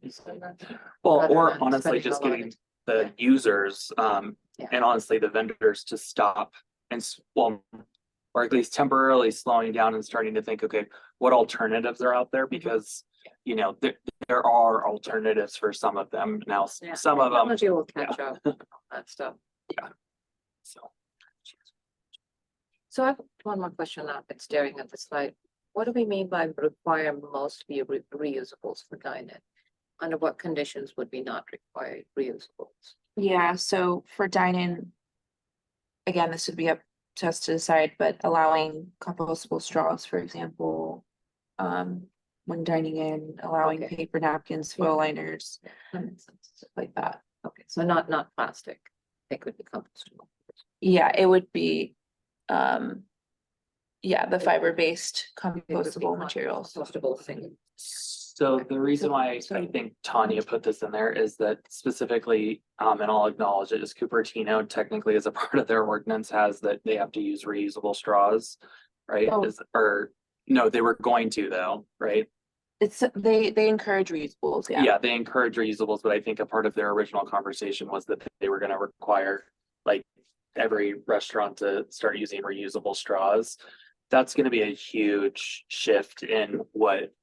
Well, rather or than honestly, spending just a lot getting of- the users, Yeah. and honestly, the vendors to stop and or at least temporarily slowing down and starting to think, okay, what alternatives are out there? Because, there are alternatives for some of them now, Yeah, some of them, technology will catch up, on that stuff. so. So I have one more question now, been staring at the slide. What do we mean by require most be reusables for dine-in? Under what conditions would we not require reusables? Yeah, so for dine-in, again, this would be up to us to decide, but allowing compostable straws, for example, when dining in, allowing Okay. paper napkins, foil liners, That makes sense. stuff like that. Okay, so not plastic. They could be compostable. Yeah, it would be, the fiber-based It would be compostable materials. Compostable thing. So the reason why I think Tanya put this in there is that specifically, and I'll acknowledge it, is Cupertino technically as a part of their ordinance has that they have to use reusable straws, right? Oh. No, they were going to though, right? They encourage reusables, yeah. Yeah, they encourage reusables, but I think a part of their original conversation was that they were gonna require like every restaurant to start using reusable straws. That's gonna be a huge shift in what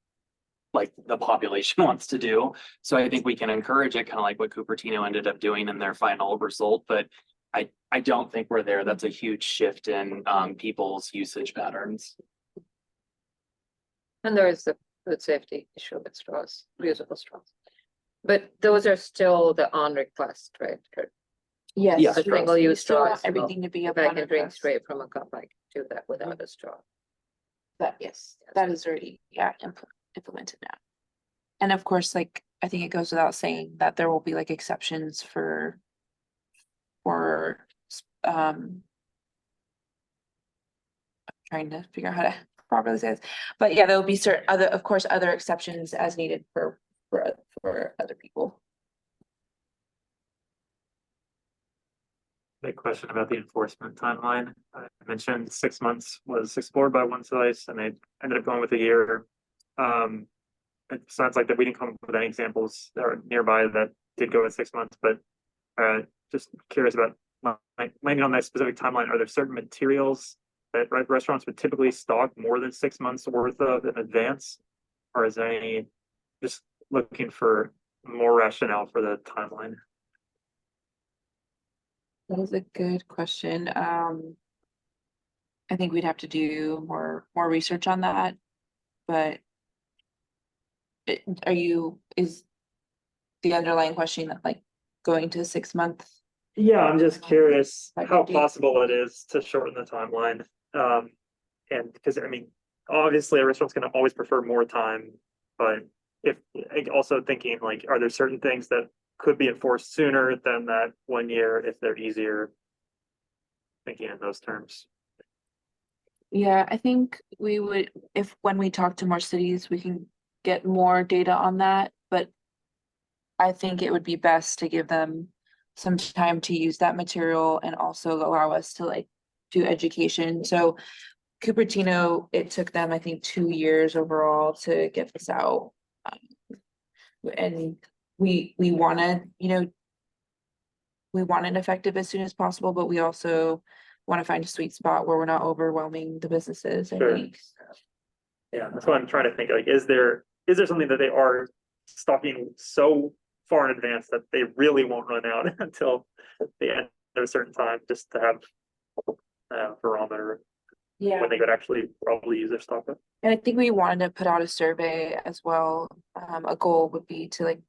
like the population wants to do. So I think we can encourage it, kind of like what Cupertino ended up doing in their final result, but I don't think we're there. That's a huge shift in people's usage patterns. And there is the food safety issue with straws, reusable straws. But those are still the on request, right? Yes. Yeah. The single-use Still want straws. everything to be If I upon can drink request. straight from a cup, I can do that without a straw. But yes, that is already, implemented now. And of course, like, I think it goes without saying that there will be like exceptions for I'm trying to figure out how to properly say this, but yeah, there'll be certain other exceptions as needed for other people. big question about the enforcement timeline. I mentioned 6 months was explored by One Slice and they ended up going with a year. It sounds like that we didn't come up with any examples that are nearby that did go with 6 months, but just curious about landing on that specific timeline. Are there certain materials that restaurants would typically stock more than 6 months worth of in advance? Or is there any, just looking for more rationale for the timeline? That is a good question. I think we'd have to do more research on that, but is the underlying question that like going to 6 month? Yeah, I'm just curious Like how maybe- possible it is to shorten the timeline. And because I mean, obviously a restaurant's gonna always prefer more time, but if also thinking like, are there certain things that could be enforced sooner than that 1 year if they're easier? Thinking in those terms. Yeah, I think we would, if when we talk to more cities, we can get more data on that, but I think it would be best to give them some time to use that material and also allow us to like do education. So Cupertino, it took them, I think, 2 years overall to get this out. And we wanted, we want it effective as soon as possible, but we also want to find a sweet spot where we're not overwhelming the businesses, I Sure. think. Yeah, that's what I'm trying to think, like, is there something that they are stocking so far in advance that they really won't run out until the end of a certain time, just to have a barometer Yeah. when they could actually probably use their stock up? And I think we wanted to put out a survey as well. A goal would be to like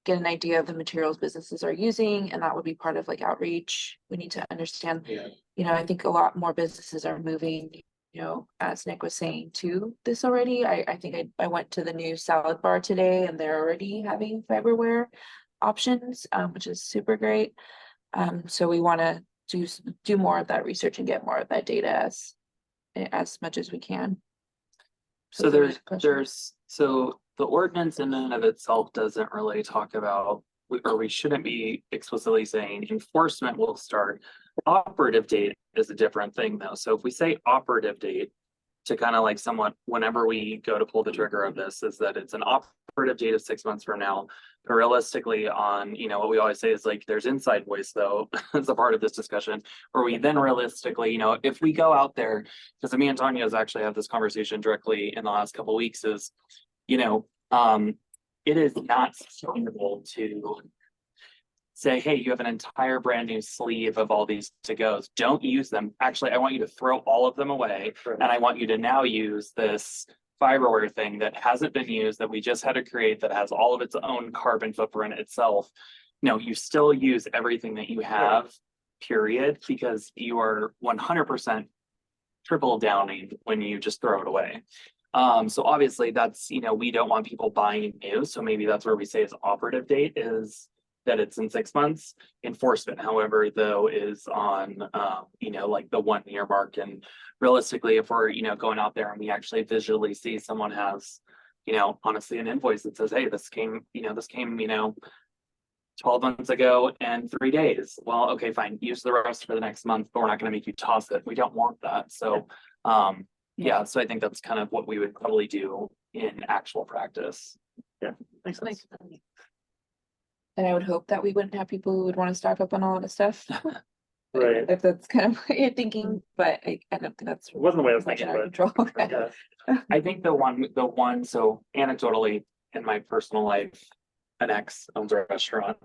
get an idea of the materials businesses are using, and that would be part of like outreach. We need to understand, Yeah. I think a lot more businesses are moving, as Nick was saying, to this already. I think I went to the new salad bar today and they're already having fiberware options, which is super great. So we want to do more of that research and get more of that data as much as we can. So that's a good question. so the ordinance in and of itself doesn't really talk about, or we shouldn't be explicitly saying enforcement will start. Operative date is a different thing though. So if we say operative date to kind of like somewhat, whenever we go to pull the trigger of this, is that it's an operative date of 6 months from now. But realistically on, what we always say is like, there's inside voice though, as a part of this discussion, where we then realistically, if we go out there, because me and Tanya has actually had this conversation directly in the last couple of weeks is, it is not sustainable to say, hey, you have an entire brand new sleeve of all these to-goes. Don't use them. Actually, I want you to throw all of them away. And I want you to now use this fiberware thing that hasn't been used, that we just had to create, that has all of its own carbon footprint itself. No, you still use everything that you have, period, because you are 100% triple downing when you just throw it away. So obviously that's, we don't want people buying new. So maybe that's where we say its operative date is that it's in 6 months. Enforcement, however, though, is on, like the 1 year mark. And realistically, if we're, going out there and we actually visually see someone has, honestly, an invoice that says, hey, this came, 12 months ago and 3 days. Well, okay, fine. Use the rest for the next month, but we're not going to make you toss it. We don't want that. So, yeah, so I think that's kind of what we would probably do in actual practice. Makes sense. And I would hope that we wouldn't have people who would want to stock up on all of the stuff. Right. If that's kind of what you're thinking, but I don't think that's It wasn't the way I was much in thinking, our but control. yeah. I think the one, so anecdotally, in my personal life, an ex owns a restaurant.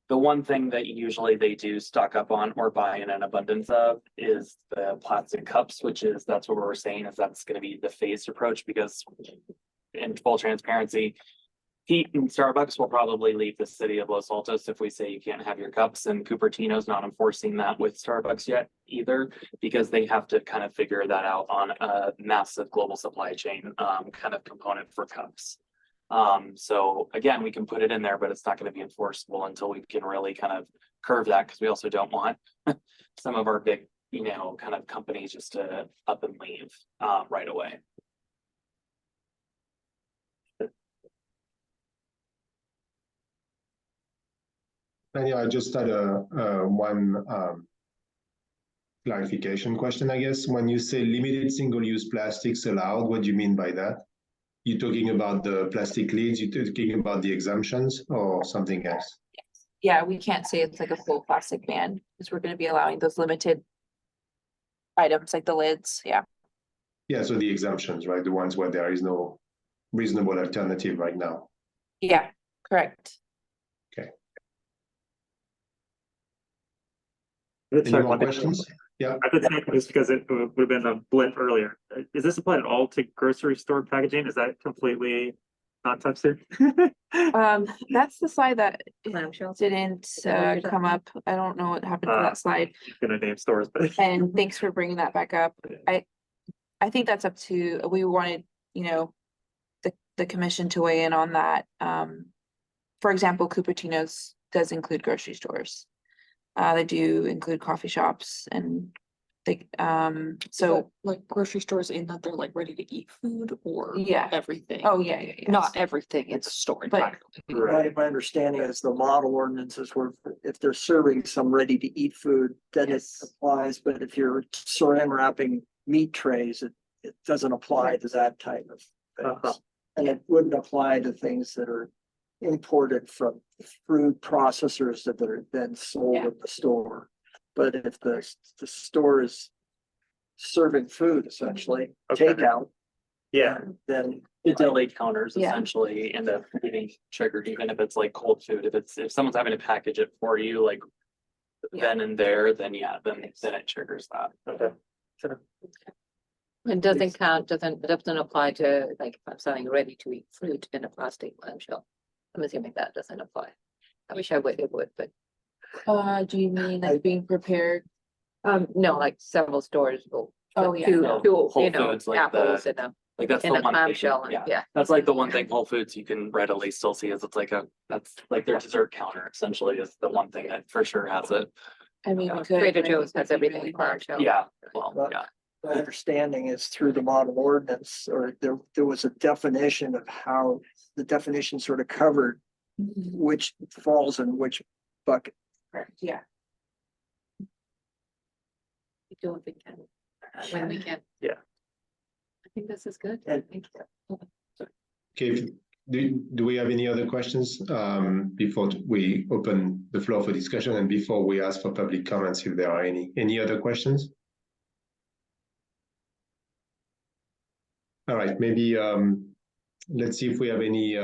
The one thing that usually they do stock up on or buy in an abundance of is the plastic cups, that's what we're saying is that's gonna be the phased approach, because in full transparency, Pete and Starbucks will probably leave the city of Los Altos if we say you can't have your cups, and Cupertino's not enforcing that with Starbucks yet either, because they have to kind of figure that out on a massive global supply chain kind of component for cups. So again, we can put it in there, but it's not going to be enforceable until we can really kind of curve that, because we also don't want some of our big, kind of companies just to up and leave right away. And yeah, I just had one clarification question, I guess. When you say limited single-use plastics allowed, what do you mean by that? You talking about the plastic lids, you talking about the exemptions or something else? Yeah, we can't say it's like a full plastic ban, because we're gonna be allowing those limited items like the lids, yeah. Yeah, so the exemptions, right? The ones where there is no reasonable alternative right now. Yeah, correct. That's Any more questions? Yeah. I could check this because it would have been a blip earlier. Is this applied at all to grocery store packaging? Is that completely not touched here? That's the slide that Clamshells. didn't that what you're come talking up. I don't know what happened to Uh, that slide. Gonna name stores, but. And thanks for bringing that back up. I think that's up to, we wanted, you know, the commission to weigh in on that. For example, Cupertino's does include grocery stores. They do include coffee shops and they, so, Like grocery stores in that they're like ready to eat food or Yeah. everything? oh, yeah. Not everything, it's a store But- entirely. My understanding is the model ordinances where if they're serving some ready to eat food, then it Yes. applies, but if you're saran wrapping meat trays, it doesn't apply to that type of Uh-huh. things. And it wouldn't apply to things that are imported from food processors that are then sold Yeah. at the store. But if the store is serving food essentially, Okay. takeout, Yeah, then The delayed counters Yeah. essentially end up getting triggered, even if it's like cold food. If someone's having to package it for you, like Yeah. then and there, then yeah, then it triggers that. okay. It doesn't count, doesn't apply to, like, if I'm selling ready to eat fruit in a plastic clamshell. I'm assuming that doesn't apply. I wish it would, but, Do you mean like being prepared? no, like several stores will. Oh, yeah. Two, No, two, Whole you know, Foods, like apples the- in a, Like that's in the a one thing, clamshell, and yeah. yeah. That's like the one thing Whole Foods you can readily still see is it's like that's like their dessert counter essentially is the one thing that for sure has it. I mean, we Yeah. could. Trader but I Joe's think has that'd be everything really in hard. clamshell. Yeah, well, But- yeah. My understanding is through the model ordinance, or there was a definition of how the definition sort of covered which falls in which bucket. Correct, yeah. We do what we can, when we can. Yeah. I think this is good. And- Thank you. Okay, do we have any other questions before we open the floor for discussion and before we ask for public comments if there are any other questions? All right, maybe let's see if we have any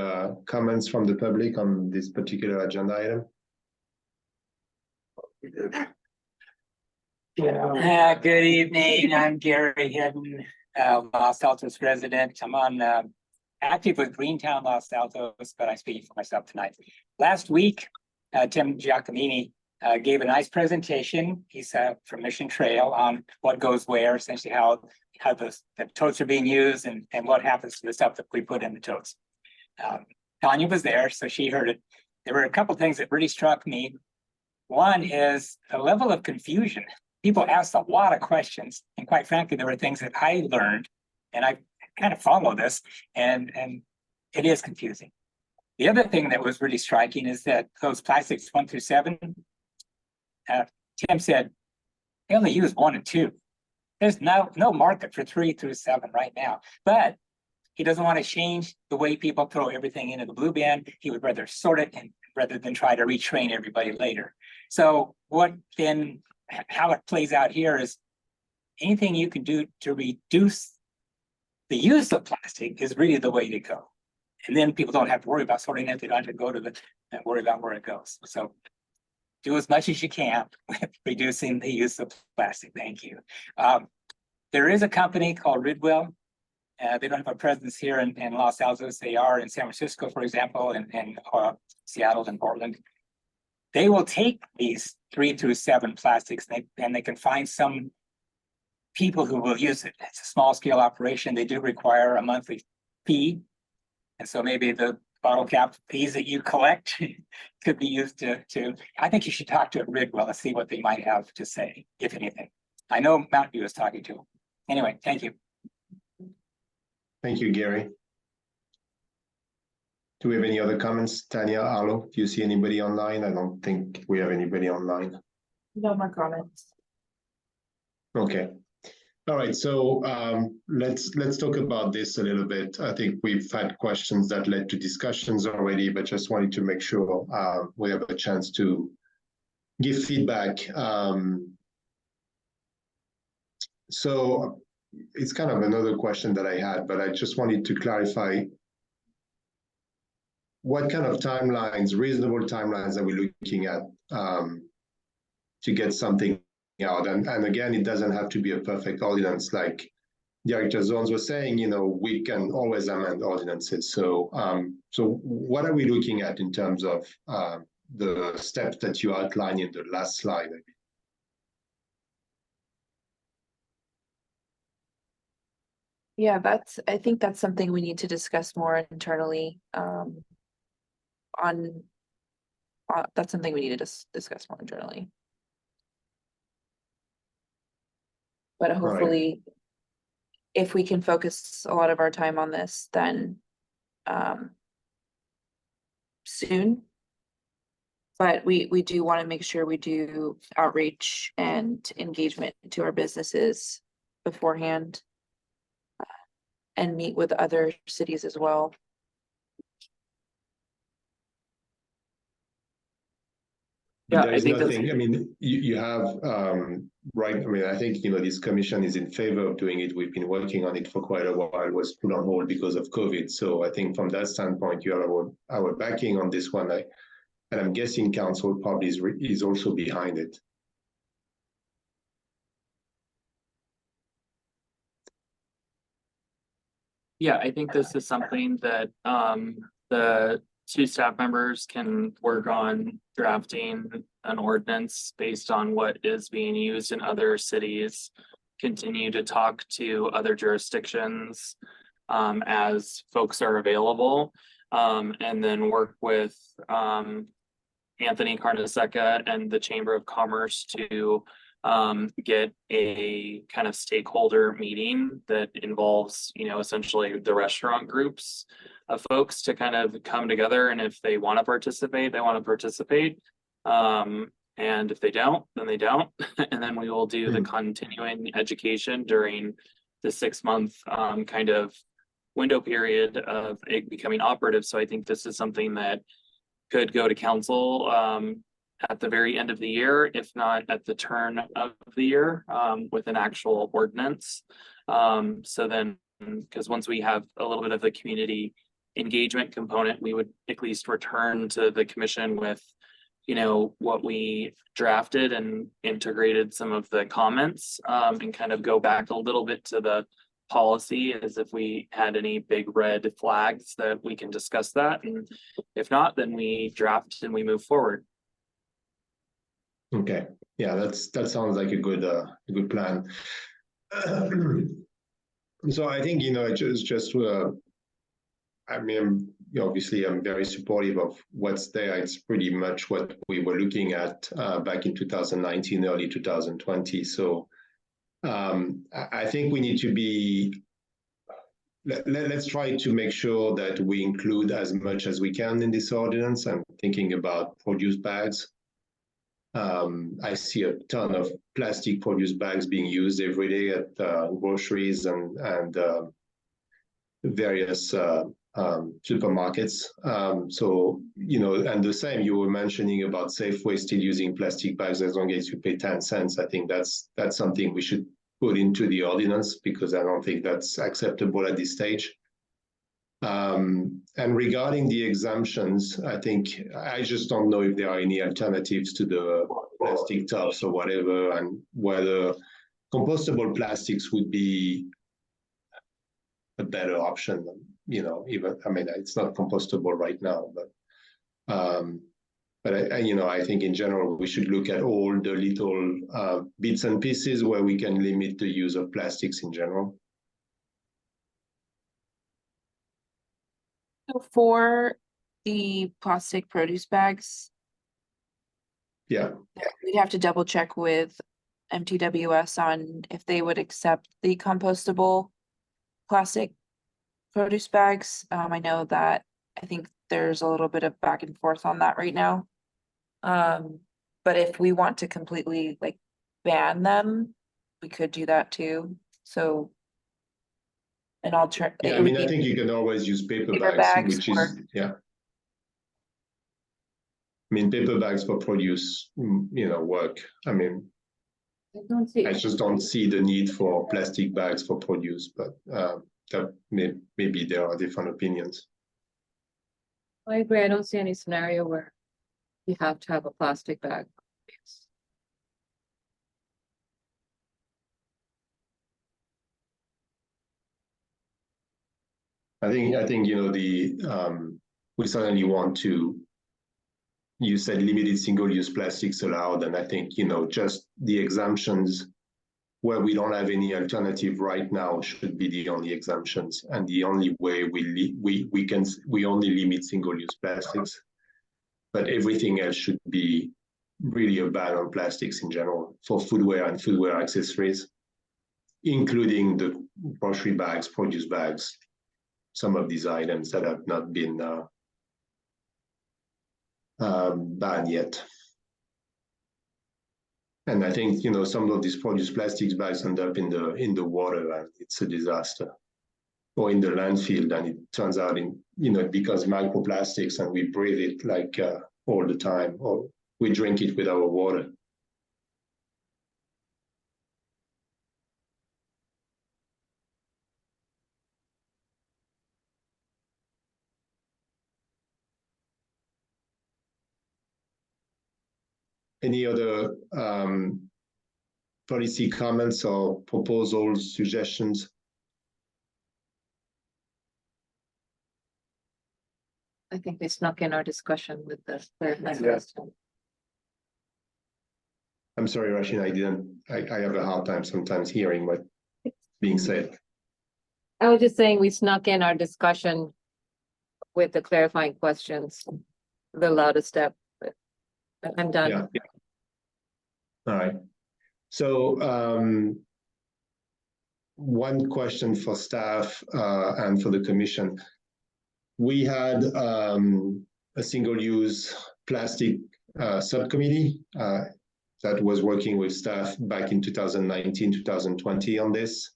comments from the public on this particular agenda item. Good evening. I'm Gary Hidden, Los Altos resident. I'm on active with Greentown Los Altos, but I'm speaking for myself tonight. Last week, Tim Giacomini gave a nice presentation. He's from Mission Trail on what goes where, essentially how the totes are being used and what happens to the stuff that we put in the totes. Tanya was there, so she heard it. There were a couple things that really struck me. One is a level of confusion. People asked a lot of questions, and quite frankly, there were things that I learned, and I kind of follow this, and it is confusing. The other thing that was really striking is that those plastics 1 through 7, Tim said they only use 1 and 2. There's no market for 3 through 7 right now, but he doesn't want to change the way people throw everything into the blue bin. He would rather sort it and rather than try to retrain everybody later. So how it plays out here is anything you can do to reduce the use of plastic is really the way to go. And then people don't have to worry about sorting it. They don't have to go to and worry about where it goes. So do as much as you can with reducing the use of plastic. Thank you. There is a company called Ridwell. They don't have a presence here in Los Altos. They are in San Francisco, for example, and Seattle and Portland. They will take these 3 through 7 plastics and they can find some people who will use it. It's a small scale operation. They do require a monthly fee. And so maybe the bottle cap fees that you collect could be used to, I think you should talk to Ridwell and see what they might have to say, if anything. I know Mountain View is talking to them. Anyway, thank you. Thank you, Gary. Do we have any other comments? Tanya, Arlo, do you see anybody online? I don't think we have anybody online. No more comments. Okay. All right, so let's talk about this a little bit. I think we've had questions that led to discussions already, but just wanted to make sure we have a chance to give feedback. So it's kind of another question that I had, but I just wanted to clarify what kind of timelines, reasonable timelines are we looking at to get something out? And again, it doesn't have to be a perfect ordinance like Director Zones was saying, you know, we can always amend ordinances. So, so what are we looking at in terms of the steps that you outlined in the last slide? Yeah, I think that's something we need to discuss more internally, that's something we need to discuss more internally. But hopefully, if we can focus a lot of our time on this, then soon. But we do want to make sure we do outreach and engagement to our businesses beforehand. And meet with other cities as well. Yeah, There I is think that's- nothing, I mean, you have, right, I mean, I think, you know, this commission is in favor of doing it. We've been working on it for quite a while. It was put on hold because of COVID. So I think from that standpoint, you have our backing on this one. And I'm guessing council probably is also behind it. Yeah, I think this is something that the two staff members can work on drafting an ordinance based on what is being used in other cities. Continue to talk to other jurisdictions as folks are available. And then work with Anthony Carnesecca and the Chamber of Commerce to get a kind of stakeholder meeting that involves, you know, essentially the restaurant groups of folks to kind of come together. And if they want to participate, they want to participate. And if they don't, then they don't. And then we will do the continuing education during the 6-month kind of window period of it becoming operative. So I think this is something that could go to council at the very end of the year, if not at the turn of the year, with an actual ordinance. So then, because once we have a little bit of the community engagement component, we would at least return to the commission with, you know, what we drafted and integrated some of the comments, and kind of go back a little bit to the policy as if we had any big red flags that we can discuss that. And if not, then we draft and we move forward. Okay, yeah, that sounds like a good plan. So I think, you know, I mean, obviously I'm very supportive of what's there. It's pretty much what we were looking at back in 2019, early 2020. So I think we need to be, let's try to make sure that we include as much as we can in this ordinance. I'm thinking about produce bags. I see a ton of plastic produce bags being used every day at groceries and various supermarkets. So, you know, and the same, you were mentioning about Safeway still using plastic bags as long as you pay 10 cents. I think that's something we should put into the ordinance because I don't think that's acceptable at this stage. And regarding the exemptions, I think I just don't know if there are any alternatives to the plastic tubs or whatever, and whether compostable plastics would be a better option. You know, even, I mean, it's not compostable right now, but you know, I think in general, we should look at all the little bits and pieces where we can limit the use of plastics in general. So for the plastic produce bags, Yeah. we'd have to double check with MTWS on if they would accept the compostable plastic produce bags. I know that I think there's a little bit of back and forth on that right now. But if we want to completely like ban them, we could do that too, so. And I'll try. Yeah, I mean, I think you can always use paper Paper bags, bags which is, yeah. I mean, paper bags for produce, work. I mean, I don't see. I just don't see the need for plastic bags for produce, but that maybe there are different opinions. I agree. I don't see any scenario where you have to have a plastic bag. I think, we certainly want to, you said limited single-use plastics allowed, and I think, just the exemptions where we don't have any alternative right now should be the only exemptions, and the only way we only limit single-use plastics. But everything else should be really a ban on plastics in general for footwear and footwear accessories, including the grocery bags, produce bags, some of these items that have not been banned yet. And I think, some of these produce plastics bags end up in the water, and it's a disaster, or in the landfill, and it turns out it becomes microplastics, and we breathe it like all the time, or we drink it with our water. Any other policy comments or proposals, suggestions? I think we snuck in our discussion with the third Yeah. question. I'm sorry, Rashid, I have a hard time sometimes hearing what's being said. I was just saying we snuck in our discussion with the clarifying questions, the loudest step, but I'm done. Yeah. All right. So one question for staff and for the commission. We had a single-use plastic subcommittee that was working with staff back in 2019, 2020 on this.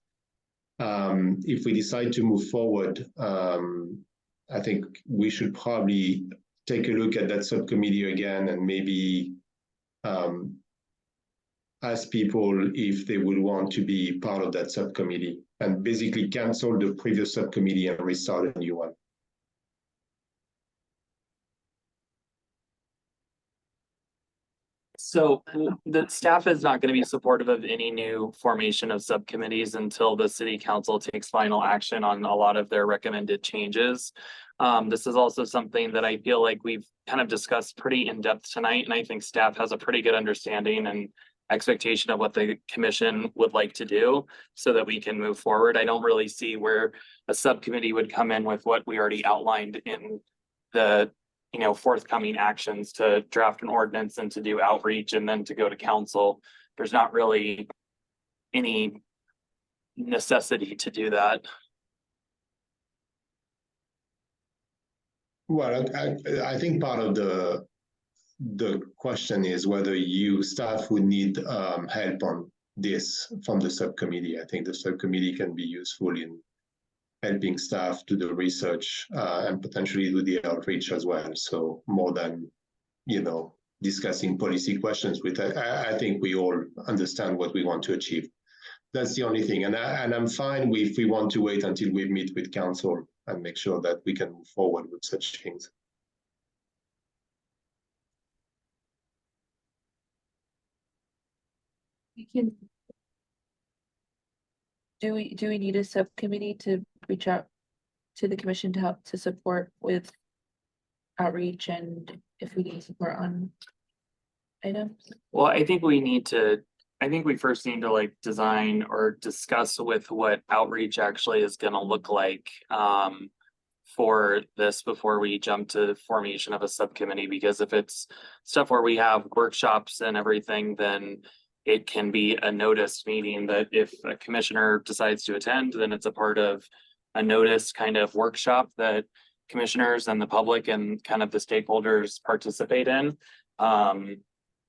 If we decide to move forward, I think we should probably take a look at that subcommittee again and maybe ask people if they would want to be part of that subcommittee, and basically cancel the previous subcommittee and restart a new one. So the staff is not going to be supportive of any new formation of subcommittees until the city council takes final action on a lot of their recommended changes. This is also something that I feel like we've kind of discussed pretty in depth tonight, and I think staff has a pretty good understanding and expectation of what the commission would like to do so that we can move forward. I don't really see where a subcommittee would come in with what we already outlined in the forthcoming actions to draft an ordinance and to do outreach and then to go to council. There's not really any necessity to do that. Well, I think part of the question is whether staff would need help on this from the subcommittee. I think the subcommittee can be useful in helping staff do the research and potentially do the outreach as well. So more than, discussing policy questions with, I think we all understand what we want to achieve. That's the only thing. And I'm fine if we want to wait until we meet with council and make sure that we can move forward with such things. We can. Do we need a subcommittee to reach out to the commission to help to support with outreach and if we need support on items? Well, I think we first need to design or discuss with what outreach actually is going to look like for this before we jump to the formation of a subcommittee, because if it's stuff where we have workshops and everything, then it can be a noticed meeting that if a commissioner decides to attend, then it's a part of a noticed kind of workshop that commissioners and the public and kind of the stakeholders participate in.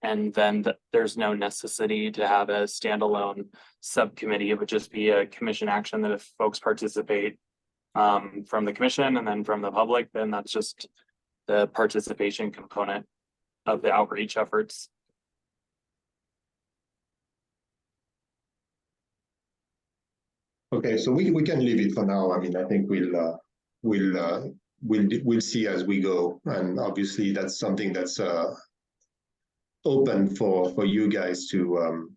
And then there's no necessity to have a standalone subcommittee. It would just be a commission action that if folks participate from the commission and then from the public, then that's just the participation component of the outreach efforts. Okay, so we can leave it for now. I mean, I think we'll see as we go, and obviously that's something that's open for you guys to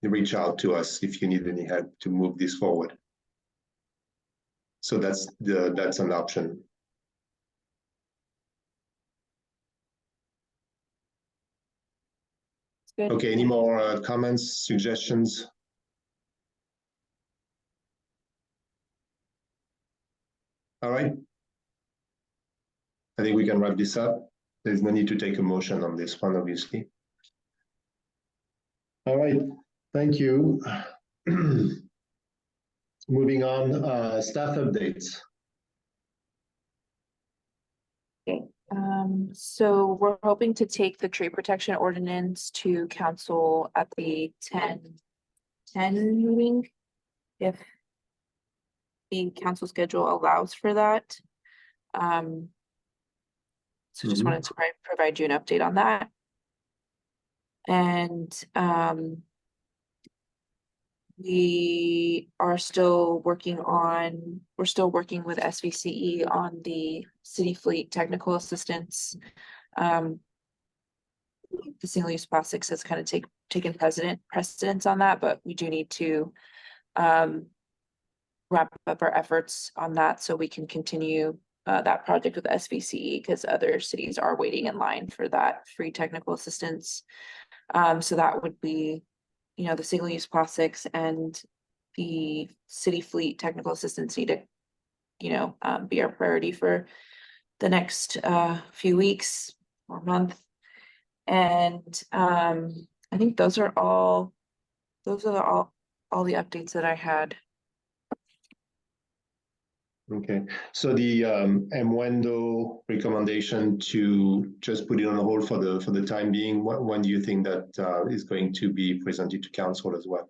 reach out to us if you need any help to move this forward. So that's an option. Good. Okay, any more comments, suggestions? All right. I think we can wrap this up. There's no need to take a motion on this one, obviously. All right, thank you. Moving on, staff updates. Okay, so we're hoping to take the tree protection ordinance to council at the 10 meeting. If the council schedule allows for that. So just wanted to provide you an update on that. And we are still working with SVCE on the city fleet technical assistance. The single-use plastics has kind of taken precedence on that, but we do need to wrap up our efforts on that so we can continue that project with SVCE, because other cities are waiting in line for that free technical assistance. So that would be, the single-use plastics and the city fleet technical assistance need to, be our priority for the next few weeks or month. And I think those are all the updates that I had. Okay, so the Mwendo recommendation to just put it on hold for the time being, when do you think that is going to be presented to council as well?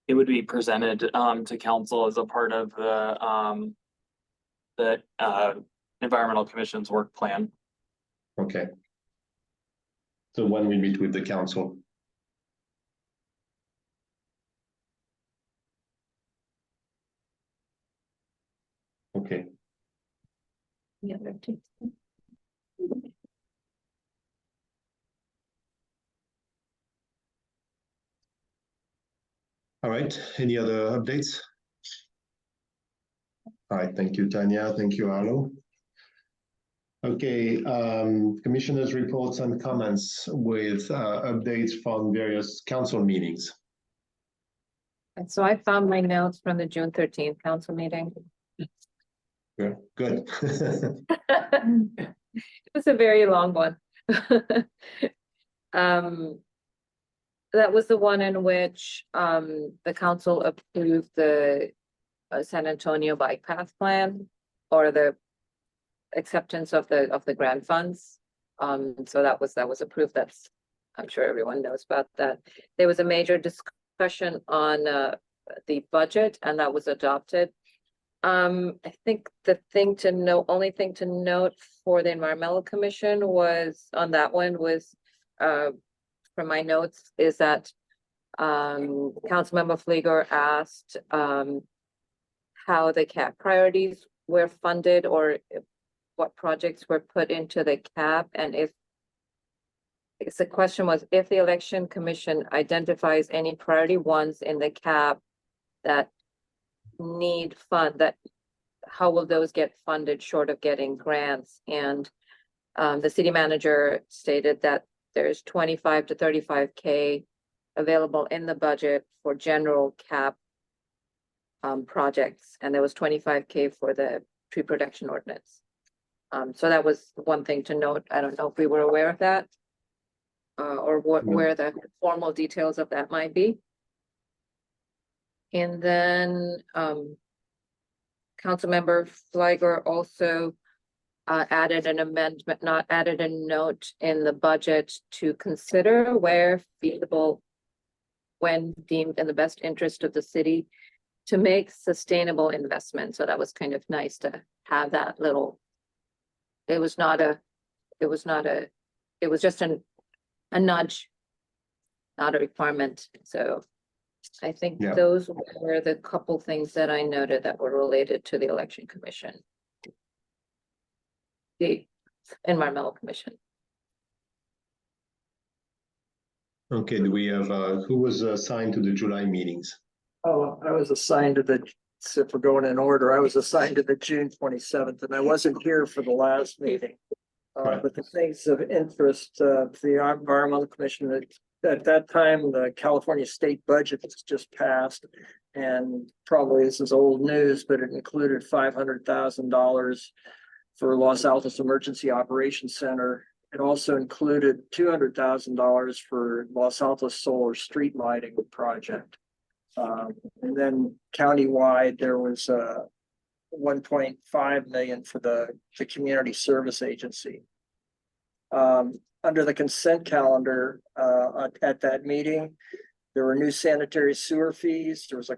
It would be presented to council as a part of the environmental commission's work plan. Okay. So when we meet with the council? Okay. The other two. All right, any other updates? All right, thank you, Tanya. Thank you, Arlo. Okay, commissioners' reports and comments with updates from various council meetings. And so I found my notes from the June 13th council meeting. Yeah, good. It was a very long one. That was the one in which the council approved the San Antonio bike path plan, or the acceptance of the grant funds. So that was approved. I'm sure everyone knows about that. There was a major discussion on the budget, and that was adopted. I think the only thing to note for the Environmental Commission was on that one was from my notes is that Councilmember Flieger asked how the CAP priorities were funded, or what projects were put into the CAP, and if the question was if the Election Commission identifies any priority ones in the CAP that need how will those get funded short of getting grants? And the city manager stated that there's 25 to 35K available in the budget for general CAP projects, and there was 25K for the tree protection ordinance. So that was one thing to note. I don't know if we were aware of that, or where the formal details of that might be. And then Councilmember Flieger also added an amendment, not added a note in the budget to consider where feasible, when deemed in the best interest of the city, to make sustainable investments. So that was kind of nice to have that little. It was just a nudge, not a requirement. So I think Yeah. those were the couple things that I noted that were related to the election commission. The environmental commission. Okay, do we have, who was assigned to the July meetings? Oh, I was assigned to the, so if we're going in order, I was assigned to the June 27th, and I wasn't here for the last meeting. Right. But the things of interest, the Environmental Commission, at that time, the California state budget was just passed. And probably this is old news, but it included $500,000 for Los Altos Emergency Operations Center. It also included $200,000 for Los Altos Solar Street Lighting Project. And then countywide, there was 1.5 million for the Community Service Agency. Under the consent calendar at that meeting, there were new sanitary sewer fees. There was a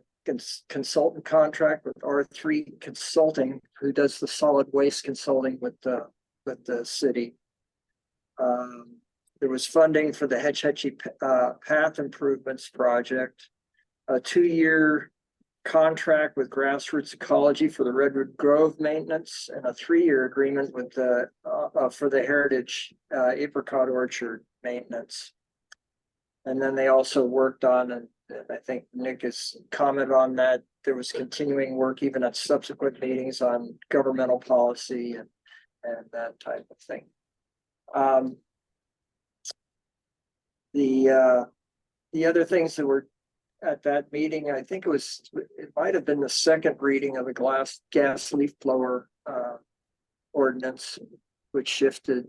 consultant contract with R3 Consulting, who does the solid waste consulting with the city. There was funding for the Hetch Hetchy Path Improvements Project, a 2-year contract with Grassroots Ecology for the Redwood Grove maintenance, and a 3-year agreement with for the Heritage Apricot Orchard maintenance. And then they also worked on, and I think Nick has commented on that, there was continuing work even at subsequent meetings on governmental policy and that type of thing. The other things that were at that meeting, I think it might have been the second reading of the gas leaf blower ordinance, which shifted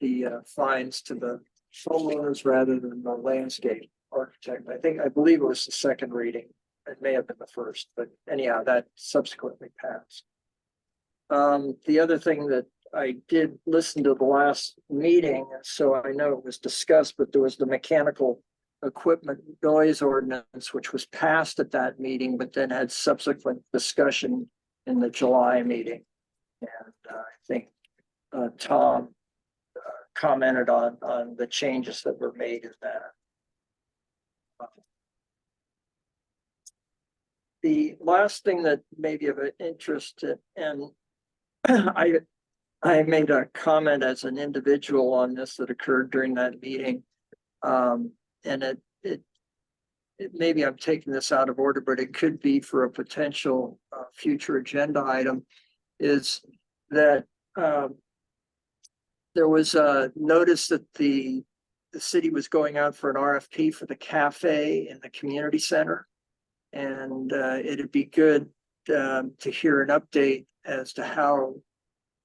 the fines to the homeowners rather than the landscape architect. I believe it was the second reading. It may have been the first, but anyhow, that subsequently passed. The other thing that I did listen to the last meeting, so I know it was discussed, but there was the mechanical equipment noise ordinance, which was passed at that meeting, but then had subsequent discussion in the July meeting. And I think Tom commented on the changes that were made in that. The last thing that may be of interest, and I made a comment as an individual on this that occurred during that meeting. And it maybe I'm taking this out of order, but it could be for a potential future agenda item, is that there was a notice that the city was going out for an RFP for the cafe in the community center. And it'd be good to hear an update as to how,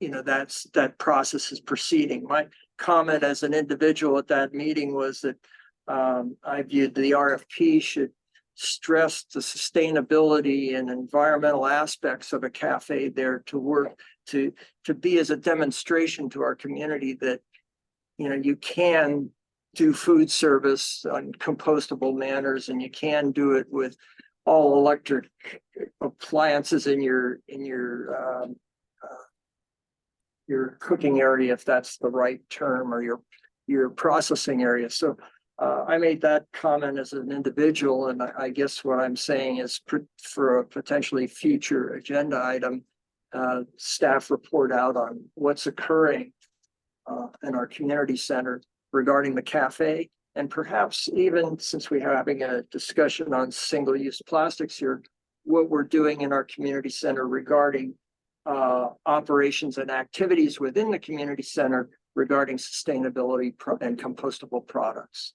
that process is proceeding. My comment as an individual at that meeting was that I viewed the RFP should stress the sustainability and environmental aspects of a cafe there to work to be as a demonstration to our community that, you can do food service on compostable manners, and you can do it with all electric appliances in your cooking area, if that's the right term, or your processing area. So I made that comment as an individual, and I guess what I'm saying is for a potentially future agenda item, staff report out on what's occurring in our community center regarding the cafe. And perhaps even since we're having a discussion on single-use plastics here, what we're doing in our community center regarding operations and activities within the community center regarding sustainability and compostable products.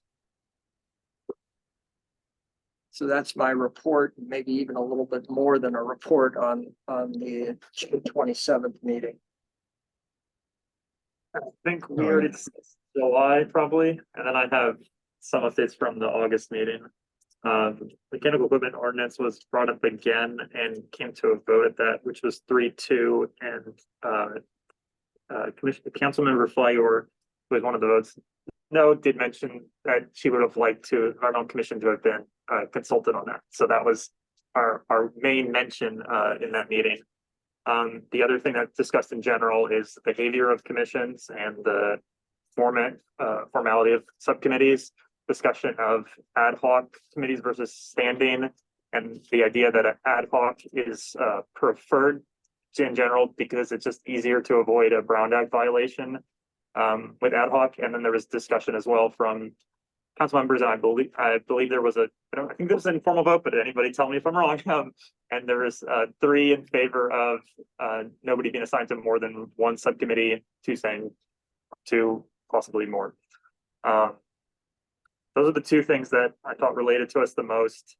So that's my report, maybe even a little bit more than a report on the June 27th meeting. I think we already discussed July probably, and then I have some updates from the August meeting. Mechanical equipment ordinance was brought up again and came to a vote at that, which was 3-2, and Councilmember Flyor was one of the votes. No, did mention that she would have liked to, environmental commission to have been consulted on that. So that was our main mention in that meeting. The other thing that's discussed in general is the behavior of commissions and the formality of subcommittees, discussion of ad hoc committees versus standing, and the idea that an ad hoc is preferred in general because it's just easier to avoid a Brown Act violation with ad hoc. And then there was discussion as well from council members, and I believe there was I think there was an informal vote, but anybody tell me if I'm wrong. And there was 3 in favor of nobody being assigned to more than one subcommittee, 2 saying 2, possibly more. Those are the 2 things that I thought related to us the most.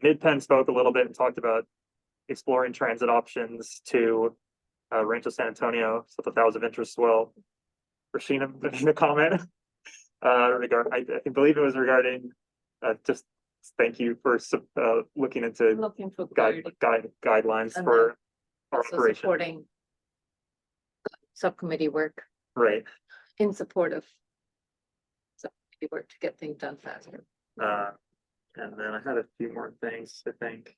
Mid-Penn spoke a little bit and talked about exploring transit options to Rancho San Antonio, so that was of interest as well. Rashina in the comment I believe it was regarding just thank you for looking into Looking for clarity. guidelines And for our Also operation. supporting subcommittee work Right. in support of subcommittee work to get things done faster. And then I had a few more things, I think.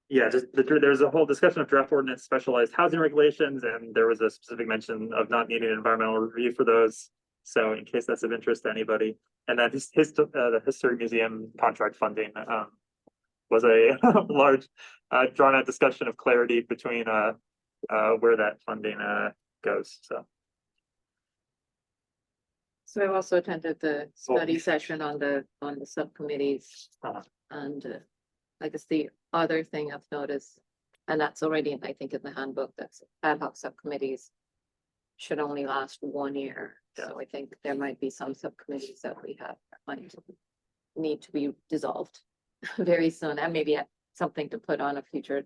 Yeah, just there's a whole discussion of draft ordinance specialized housing regulations, and there was a specific mention of not needing an environmental review for those. So in case that's of interest to anybody. And then the History Museum contract funding was a large drawn out discussion of clarity between where that funding goes. So I also attended the study session on the subcommittees. And I guess the other thing I've noticed, and that's already, I think, in the handbook, that's ad hoc subcommittees should only last 1 year. So I think there might be some subcommittees that we have might need to be dissolved very soon, and maybe something to put on a future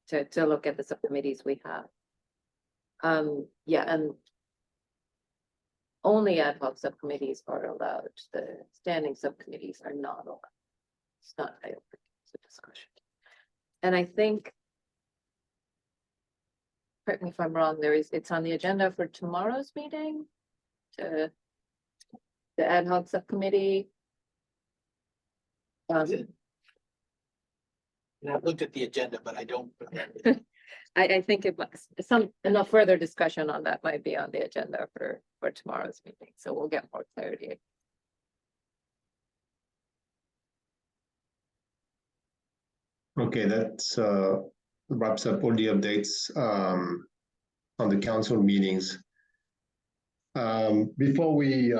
to look at the subcommittees we have. Yeah, and only ad hoc subcommittees are allowed. The standing subcommittees are not allowed. It's not, it's a discussion. And I think, correct me if I'm wrong, it's on the agenda for tomorrow's meeting. The ad hoc subcommittee. And I've looked at the agenda, but I don't. I think it was enough further discussion on that might be on the agenda for tomorrow's meeting, so we'll get more clarity. Okay, that wraps up all the updates on the council meetings. Before we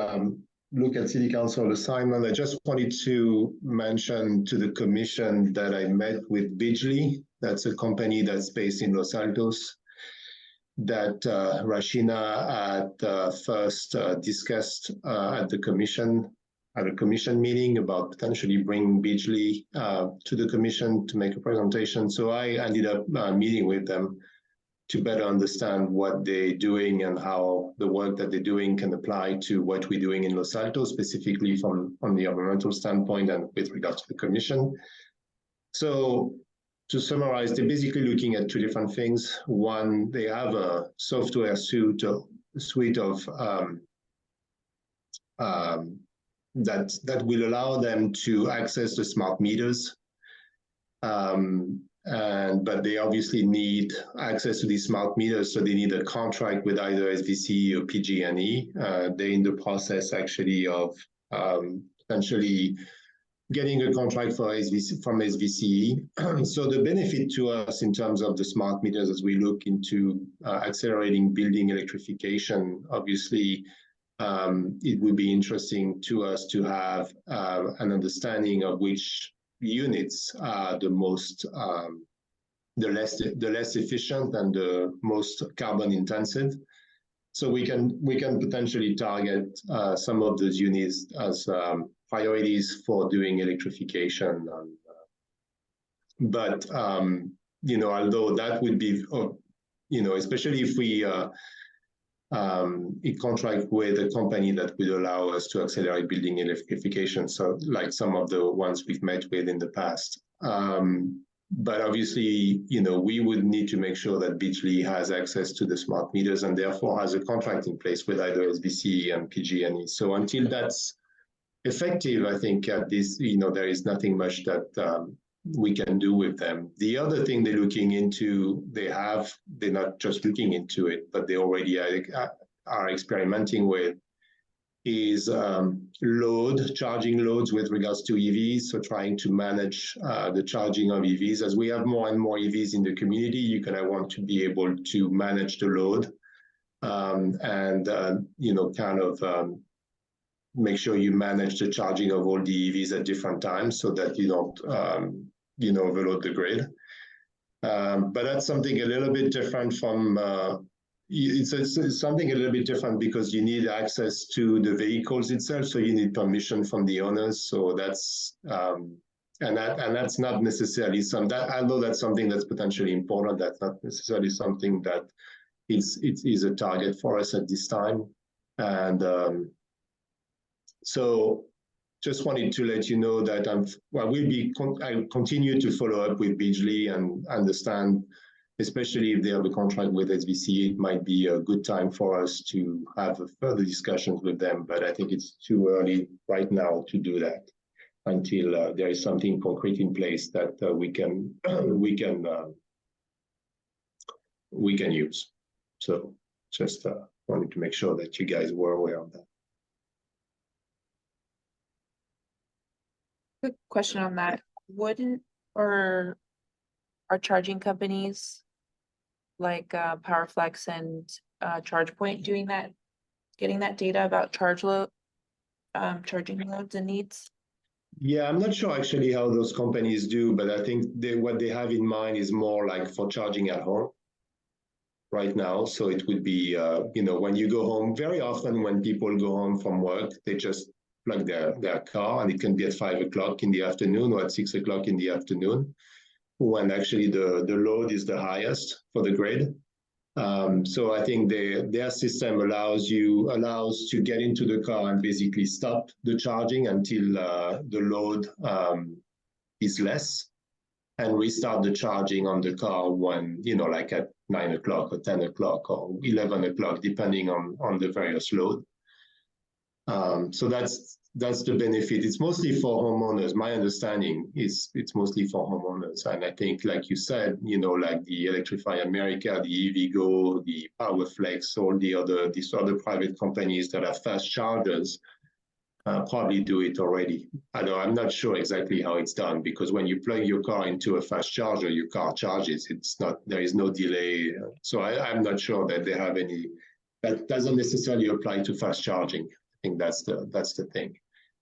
look at city council assignment, I just wanted to mention to the commission that I met with Beasley. That's a company that's based in Los Altos that Rashina had first discussed at the commission, at a commission meeting about potentially bringing Beasley to the commission to make a presentation. So I ended up meeting with them to better understand what they're doing and how the work that they're doing can apply to what we're doing in Los Altos, specifically from the environmental standpoint and with regard to the commission. So to summarize, they're basically looking at 2 different things. One, they have a software suite of that will allow them to access the smart meters. But they obviously need access to these smart meters, so they need a contract with either SVCE or PG&E. They're in the process actually of potentially getting a contract from SVCE. So the benefit to us in terms of the smart meters as we look into accelerating building electrification, obviously it would be interesting to us to have an understanding of which units are the most the less efficient and the most carbon intensive. So we can potentially target some of those units as priorities for doing electrification. But you know, although that would be, you know, especially if we contract with a company that would allow us to accelerate building electrification, so like some of the ones we've met with in the past. But obviously, we would need to make sure that Beachly has access to the smart meters and therefore has a contract in place with either SBC and PG&E. So until that's effective, I think at this, there is nothing much that we can do with them. The other thing they're looking into, they're not just looking into it, but they already are experimenting with is charging loads with regards to EVs. So trying to manage the charging of EVs. As we have more and more EVs in the community, you're going to want to be able to manage the load make sure you manage the charging of all the EVs at different times so that you don't, overload the grid. But that's something a little bit different from it's something a little bit different because you need access to the vehicles itself, so you need permission from the owners. So that's and that's not necessarily although that's something that's potentially important, that's not necessarily something that is a target for us at this time. And so just wanted to let you know that I'll continue to follow up with Beachly and understand, especially if they have a contract with SBC, it might be a good time for us to have further discussions with them. But I think it's too early right now to do that until there is something concrete in place that we can use. So just wanted to make sure that you guys were aware of that. Quick question on that. Are charging companies like PowerFlex and ChargePoint doing that, getting that data about charging loads and needs? Yeah, I'm not sure actually how those companies do, but I think what they have in mind is more like for charging at home right now. So it would be, when you go home, very often when people go home from work, they just plug their car, and it can be at 5 o'clock in the afternoon or at 6 o'clock in the afternoon, when actually the load is the highest for the grid. So I think their system allows to get into the car and basically stop the charging until the load is less, and restart the charging on the car when, like at 9 o'clock or 10 o'clock or 11 o'clock, depending on the various load. So that's the benefit. It's mostly for homeowners. My understanding is it's mostly for homeowners. And I think, like you said, like the Electrify America, the EVgo, the PowerFlex, all these other private companies that have fast chargers probably do it already. I'm not sure exactly how it's done, because when you plug your car into a fast charger, your car charges. There is no delay. So I'm not sure that they have any. That doesn't necessarily apply to fast charging. I think that's the thing,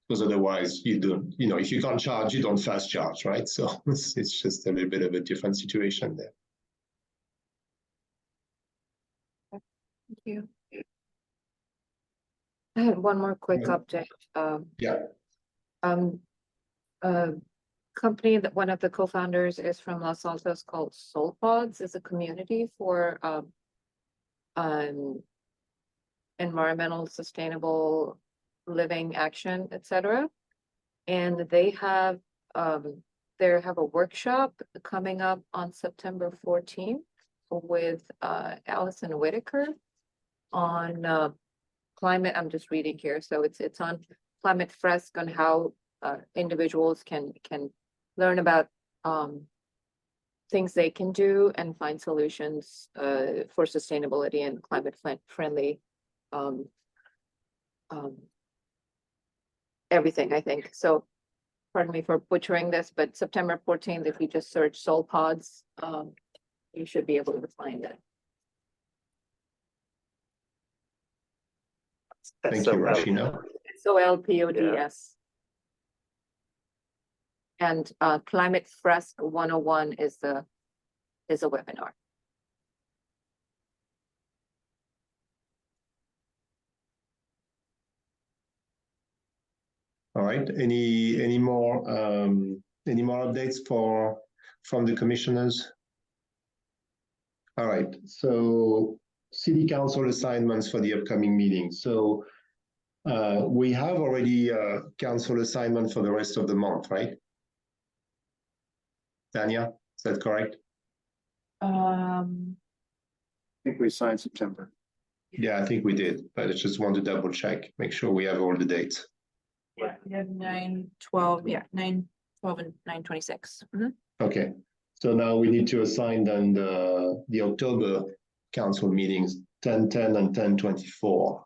because otherwise you don't, if you can't charge, you don't fast charge, right? So it's just a little bit of a different situation there. Thank you. I had one more quick update. Company that one of the co-founders is from Los Altos called SoulPods, is a community for environmental sustainable living action, etc. And they have a workshop coming up on September 14th with Allison Whitaker on climate. I'm just reading here, so it's on Climate Fresk, on how individuals can learn about things they can do and find solutions for sustainability and climate friendly everything, I think. So pardon me for butchering this, but September 14th, if you just search SoulPods, you should be able to find it. Thank you, Rashina. SoulPods. And Climate Fresk 101 is a webinar. All right. Any more updates from the commissioners? All right. So city council assignments for the upcoming meeting. So we have already council assignment for the rest of the month, right? Tanya? Is that correct? I think we signed September. Yeah, I think we did, but I just want to double check, make sure we have all the dates. Yeah, we have 9/12, yeah, 9/12 and 9/26. Okay, so now we need to assign then the October council meetings, 10/10 and 10/24.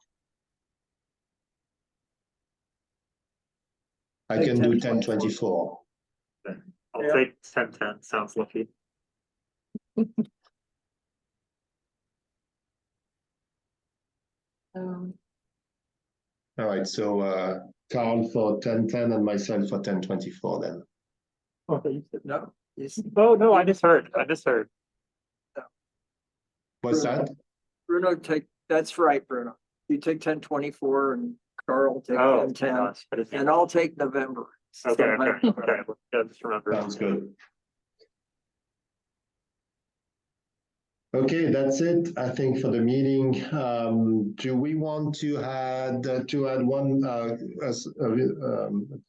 I Take can do 10/24. 10/24. I'll Yeah. take 10/10, sounds lucky. Um, All right, so Carl for 10/10 and myself for 10/24 then. No, he's, Oh, no, I misheard. What's that? Bruno take, that's right, Bruno. You take 10/24 and Carl take Oh, 10/10, gosh, I didn't and think- I'll take November. Okay, yeah, just remember. Sounds good. Okay, that's it, I think, for the meeting. Do we want to add one,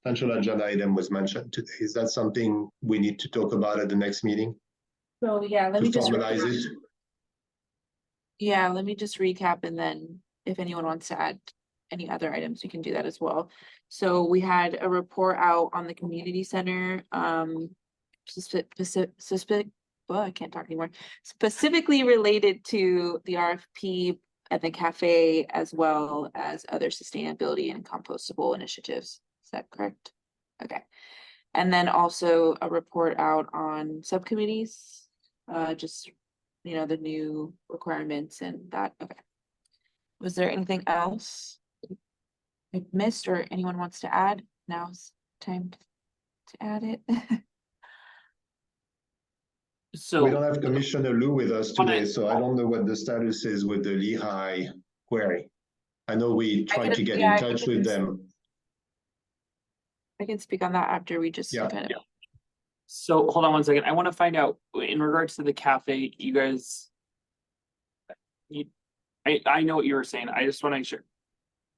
potential agenda item was mentioned today? Is that something we need to talk about at the next meeting So, yeah, let to me just. formalize it? Yeah, let me just recap and then if anyone wants to add any other items, we can do that as well. So we had a report out on the community center, well, I can't talk anymore, specifically related to the RFP at the cafe as well as other sustainability and compostable initiatives. Is that correct? Okay. And then also a report out on subcommittees, just the new requirements and that, okay. Was there anything else I missed or anyone wants to add? Now's time to add it. We So, don't have Commissioner Liu with us Wanna- today, so I don't know what the status is with the Lehigh query. I know we tried to get in touch with them. I can speak on that after we just Yeah. kind of. so hold on one second. I want to find out in regards to the cafe, you guys. I know what you were saying. I just want to make sure.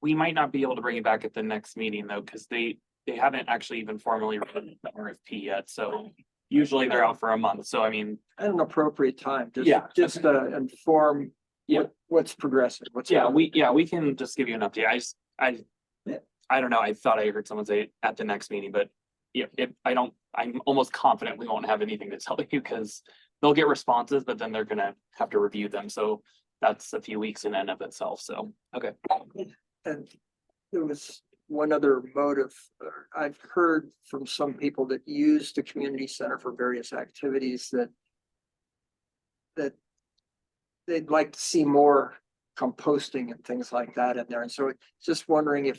We might not be able to bring it back at the next meeting though, because they haven't actually even formally written the RFP yet. So usually they're out for a month. So I mean, At an appropriate time, Yeah. just inform Yeah. what's progressing, what's. yeah, happening. we can just give you an update. I don't know. I thought I heard someone say at the next meeting, but yeah, I'm almost confident we won't have anything to tell you because they'll get responses, but then they're gonna have to review them. So that's a few weeks in and of itself. So, okay. And there was one other motive, I've heard from some people that use the community center for various activities that they'd like to see more composting and things like that in there. And so just wondering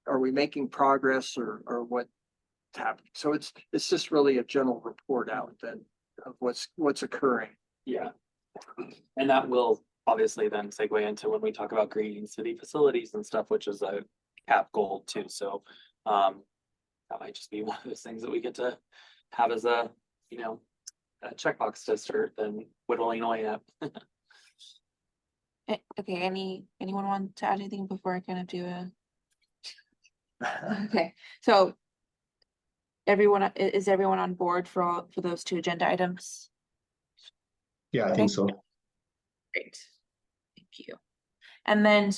are we making progress or what's happening? So it's just really a general report out then of what's occurring. Yeah. And that will obviously then segue into when we talk about green city facilities and stuff, which is a cap goal too. So that might just be one of those things that we get to have as a checkbox to start then whittling away at. Okay, anyone want to add anything before I kind of do a? Okay, so is everyone on board for those two agenda items? Yeah, I think so. Great, thank you. And then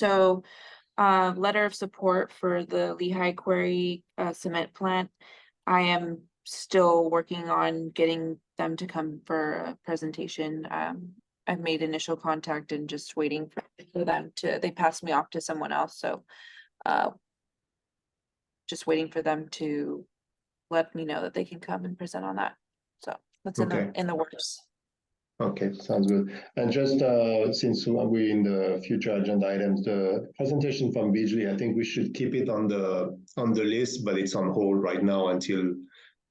letter of support for the Lehigh Quarry cement plant. I am still working on getting them to come for a presentation. I've made initial contact and just waiting for them they passed me off to someone else, so just waiting for them to let me know that they can come and present on that. So that's Okay. in the works. Okay, sounds good. And just since we're in the future agenda items, the presentation from Beasley, I think we should keep it on the list, but it's on hold right now until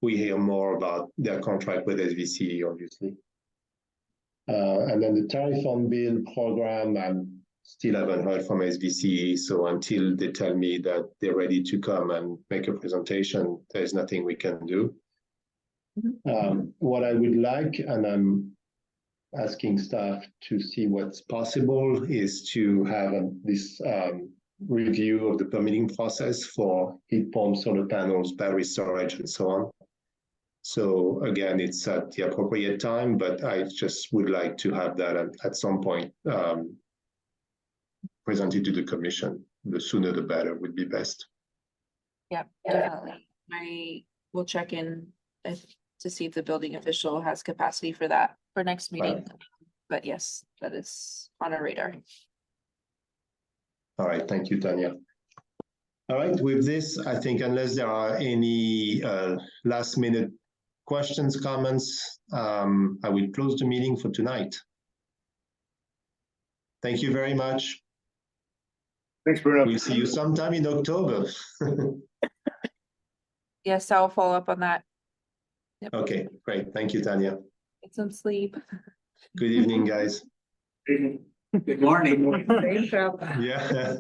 we hear more about their contract with SVC, obviously. And then the tariff on bill program, I still haven't heard from SVC. So until they tell me that they're ready to come and make a presentation, there's nothing we can do. What I would like, and I'm asking staff to see what's possible, is to have this review of the permitting process for heat pumps, solar panels, battery storage, and so on. So again, it's at the appropriate time, but I just would like to have that at some point presented to the commission. The sooner the better would be best. Yeah, definitely. I will check in to see if the building official has capacity for that for next meeting. But yes, that is on our radar. All right, thank you, Tanya. All right, with this, I think unless there are any last minute questions, comments, I will close the meeting for tonight. Thank you very much. Thanks, Bruno. We'll see you sometime in October. Yes, I'll follow up on that. Okay, great. Thank you, Tanya. Get some sleep. Good evening, guys. Good morning. Great job. Yeah.